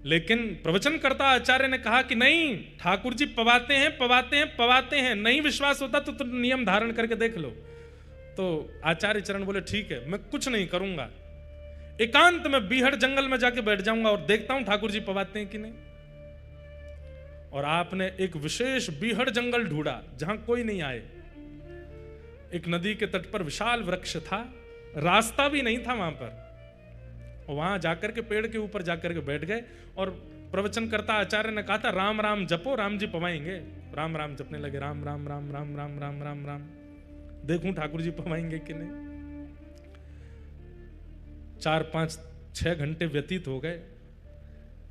लेकिन प्रवचनकर्ता आचार्य ने कहा कि नहीं, ठाकुर जी पवाते हैं, पवाते हैं, पवाते हैं। नहीं विश्वास होता तो नियम धारण करके देख लो। तो आचार्य चरण बोले ठीक है, मैं कुछ नहीं करूंगा, एकांत में बीहड़ जंगल में जाके बैठ जाऊंगा और देखता हूं ठाकुर जी पवाते हैं कि नहीं। और आपने एक विशेष बीहड़ जंगल ढूंढा जहां कोई नहीं आए। एक नदी के तट पर विशाल वृक्ष था, रास्ता भी नहीं था वहां पर, और वहां जाकर के पेड़ के ऊपर जाकर के बैठ गए। और प्रवचनकर्ता आचार्य ने कहा था राम राम जपो, राम जी पवाएंगे। राम राम जपने लगे, राम राम राम राम राम राम राम राम, देखूं ठाकुर जी पवाएंगे कि नहीं। 4-5 6 घंटे व्यतीत हो गए।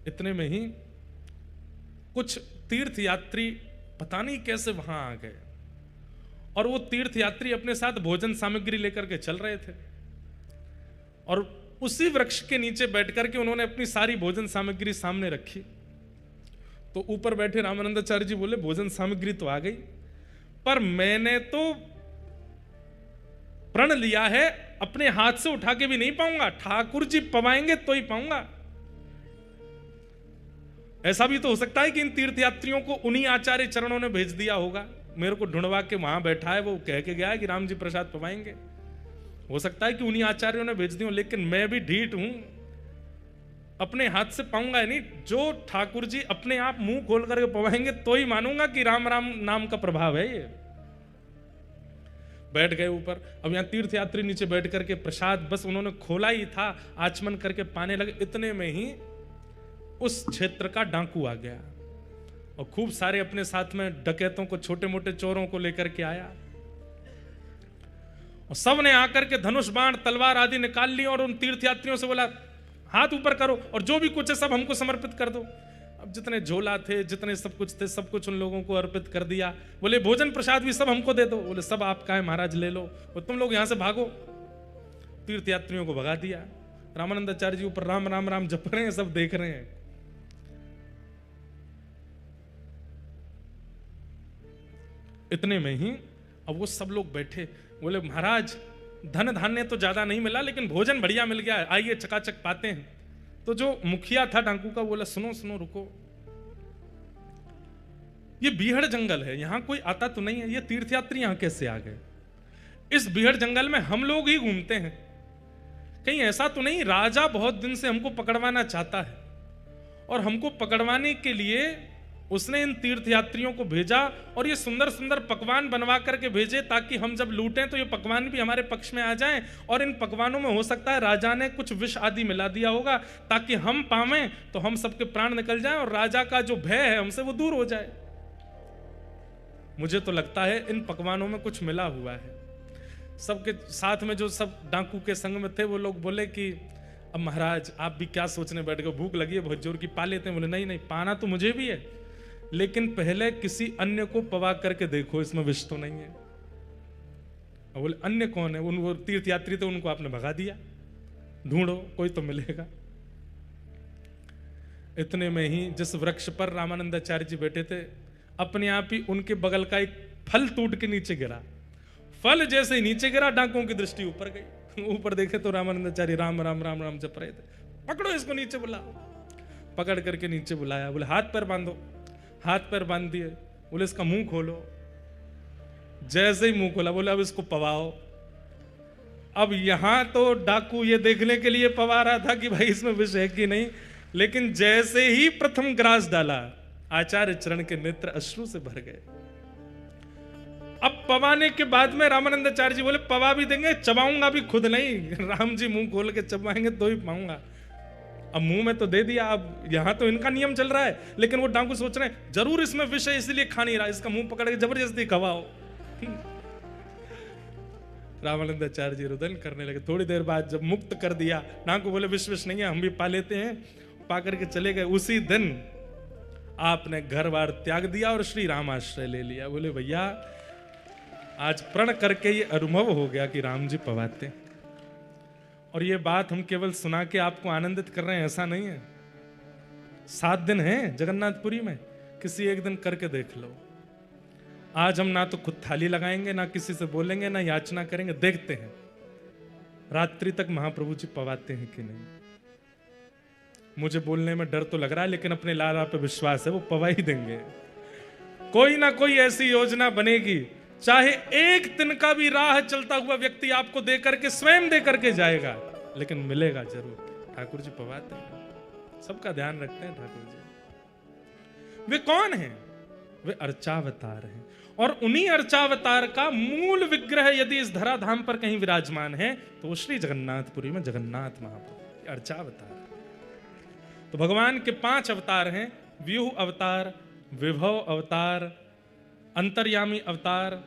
इतने में ही कुछ तीर्थ यात्री पता नहीं कैसे वहां आ गए, और वो तीर्थ यात्री अपने साथ भोजन सामग्री लेकर के चल रहे थे, और उसी वृक्ष के नीचे बैठ करके उन्होंने अपनी सारी भोजन सामग्री सामने रखी। तो ऊपर बैठे रामानंदाचार्य जी बोले, भोजन सामग्री तो आ गई, पर मैंने तो प्रण लिया है, अपने हाथ से उठा के भी नहीं पाऊंगा, ठाकुर जी पवाएंगे तो ही पाऊंगा। ऐसा भी तो हो सकता है कि इन तीर्थयात्रियों को उन्हीं आचार्य चरणों ने भेज दिया होगा, मेरे को ढूंढवा के वहां बैठा है, वो कह के गया है कि राम जी प्रसाद पवाएंगे। हो सकता है कि उन्हीं आचार्यों ने भेज दिया, लेकिन मैं भी ढीठ हूं, अपने हाथ से पाऊंगा नहीं। जो ठाकुर जी अपने आप मुंह खोल करके पवाएंगे तो ही मानूंगा कि राम राम नाम का प्रभाव है ये। बैठ गए ऊपर। अब यहां तीर्थयात्री नीचे बैठ करके प्रसाद बस उन्होंने खोला ही था, आचमन करके पाने लगे। इतने में ही उस क्षेत्र का डाकू आ गया और खूब सारे अपने साथ में डकैतों को, छोटे मोटे चोरों को लेकर के आया, और सब ने आकर के धनुष बाण तलवार आदि निकाल ली और उन तीर्थयात्रियों से बोला, हाथ ऊपर करो और जो भी कुछ है सब हमको समर्पित कर दो। अब जितने झोला थे, जितने सब कुछ थे, सब कुछ उन लोगों को अर्पित कर दिया। बोले भोजन प्रसाद भी सब हमको दे दो। बोले सब आपका है महाराज, ले लो, और तुम लोग यहां से भागो। तीर्थयात्रियों को भगा दिया। रामानंदाचार्य जी ऊपर राम राम राम जप रहे हैं, सब देख रहे हैं। इतने में ही अब वो सब लोग बैठे, बोले महाराज धन धान्य तो ज्यादा नहीं मिला, लेकिन भोजन बढ़िया मिल गया है, आइए चकाचक पाते हैं। तो जो मुखिया था डाकू का, बोला सुनो सुनो रुको, ये बीहड़ जंगल है, यहां कोई आता तो नहीं है, ये तीर्थयात्री यहां कैसे आ गए? इस बीहड़ जंगल में हम लोग ही घूमते हैं, कहीं ऐसा तो नहीं राजा बहुत दिन से हमको पकड़वाना चाहता है, और हमको पकड़वाने के लिए उसने इन तीर्थयात्रियों को भेजा, और ये सुंदर सुंदर पकवान बनवा करके भेजे, ताकि हम जब लूटें तो ये पकवान भी हमारे पक्ष में आ जाएं। और इन पकवानों में हो सकता है राजा ने कुछ विष आदि मिला दिया होगा, ताकि हम पावें तो हम सबके प्राण निकल जाएं और राजा का जो भय है हमसे वो दूर हो जाए। मुझे तो लगता है इन पकवानों में कुछ मिला हुआ है। सबके साथ में जो सब डाकू के संग में थे वो लोग बोले कि अब महाराज आप भी क्या सोचने बैठ गए, भूख लगी है बहुत जोर की, पा लेते हैं। बोले नहीं नहीं, पाना तो मुझे भी है, लेकिन पहले किसी अन्य को पवा करके देखो, इसमें विष तो नहीं है। अब बोले अन्य कौन है? वो तीर्थयात्री थे, उनको आपने भगा दिया, ढूंढो कोई तो मिलेगा। इतने में ही जिस वृक्ष पर रामानंदाचार्य जी बैठे थे, अपने आप ही उनके बगल का एक फल टूट के नीचे गिरा। फल जैसे ही नीचे गिरा, डाकुओं की दृष्टि ऊपर गई। ऊपर देखे तो रामानंदाचार्य राम राम राम राम जप रहे थे। पकड़ो इसको, नीचे बुलाओ। पकड़ करके नीचे बुलाया। बोले हाथ पैर बांधो। हाथ पैर बांध दिए। बोले इसका मुंह खोलो। जैसे ही मुंह खोला, बोले अब इसको पवाओ। अब यहां तो डाकू ये देखने के लिए पवा रहा था कि भाई इसमें विष है कि नहीं, लेकिन जैसे ही प्रथम ग्रास डाला, आचार्य चरण के नेत्र अश्रु से भर गए। अब पवाने के बाद में रामानंदाचार्य जी बोले पवा भी देंगे, चबाऊंगा भी खुद नहीं। राम जी मुंह खोल के चबाएंगे तो ही पाऊंगा। अब मुंह में तो दे दिया, अब यहां तो इनका नियम चल रहा है, लेकिन वो डाकू सोच रहे हैं जरूर इसमें विष है, इसलिए खा नहीं रहा, इसका मुंह पकड़ के जबरदस्ती खवाओ। रामानंदाचार्य जी रुदन करने लगे। थोड़ी देर बाद जब मुक्त कर दिया, डाकू बोले विष विष नहीं है, हम भी पा लेते हैं। पा करके चले गए। उसी दिन आपने घर बार त्याग दिया और श्री राम आश्रय ले लिया। बोले भैया आज प्रण करके ये अनुभव हो गया कि राम जी पवाते। और ये बात हम केवल सुना के आपको आनंदित कर रहे हैं, ऐसा नहीं है। 7 दिन है जगन्नाथपुरी में, किसी एक दिन करके देख लो। आज हम ना तो खुद थाली लगाएंगे, ना किसी से बोलेंगे, ना याचना करेंगे, देखते हैं रात्रि तक महाप्रभु जी पवाते हैं कि नहीं। मुझे बोलने में डर तो लग रहा है, लेकिन अपने लाला पे विश्वास है, वो पवा ही देंगे। कोई ना कोई ऐसी योजना बनेगी, चाहे एक दिन का भी राह चलता हुआ व्यक्ति आपको दे करके, स्वयं दे करके जाएगा, लेकिन मिलेगा जरूर। ठाकुर जी पवाते हैं, सबका ध्यान रखते हैं ठाकुर जी। वे कौन हैं? वे अर्चावतार हैं। और उन्हीं अर्चावतार का मूल विग्रह यदि इस धराधाम पर कहीं विराजमान है तो वो श्री जगन्नाथपुरी में जगन्नाथ महाप्रभु अर्चावतार। तो भगवान के 5 अवतार हैं, व्यूह अवतार, विभव अवतार, अंतर्यामी अवतार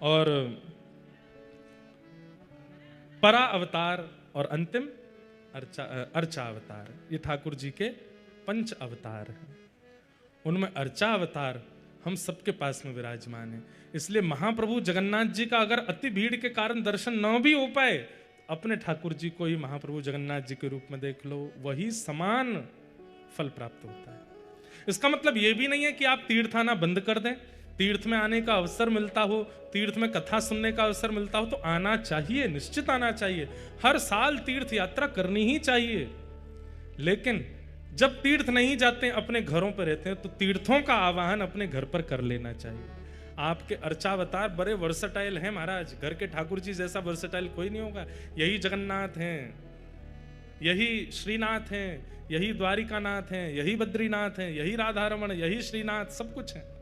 और परा अवतार और अंतिम अर्चा अवतार, ये ठाकुर जी के 5 अवतार हैं। उनमें अर्चा अवतार हम सबके पास में विराजमान है। इसलिए महाप्रभु जगन्नाथ जी का अगर अति भीड़ के कारण दर्शन न भी हो पाए, अपने ठाकुर जी को ही महाप्रभु जगन्नाथ जी के रूप में देख लो, वही समान फल प्राप्त होता है। इसका मतलब यह भी नहीं है कि आप तीर्थ आना बंद कर दें। तीर्थ में आने का अवसर मिलता हो, तीर्थ में कथा सुनने का अवसर मिलता हो तो आना चाहिए, निश्चित आना चाहिए। हर साल तीर्थ यात्रा करनी ही चाहिए। लेकिन जब तीर्थ नहीं जाते, अपने घरों पर रहते हैं, तो तीर्थों का आवाहन अपने घर पर कर लेना चाहिए। आपके अर्चावतार बड़े वर्सटाइल हैं महाराज, घर के ठाकुर जी जैसा वर्सटाइल कोई नहीं होगा। यही जगन्नाथ हैं, यही श्रीनाथ हैं, यही द्वारिकानाथ हैं, यही बद्रीनाथ हैं, यही राधारमण, यही श्रीनाथ, सब कुछ है।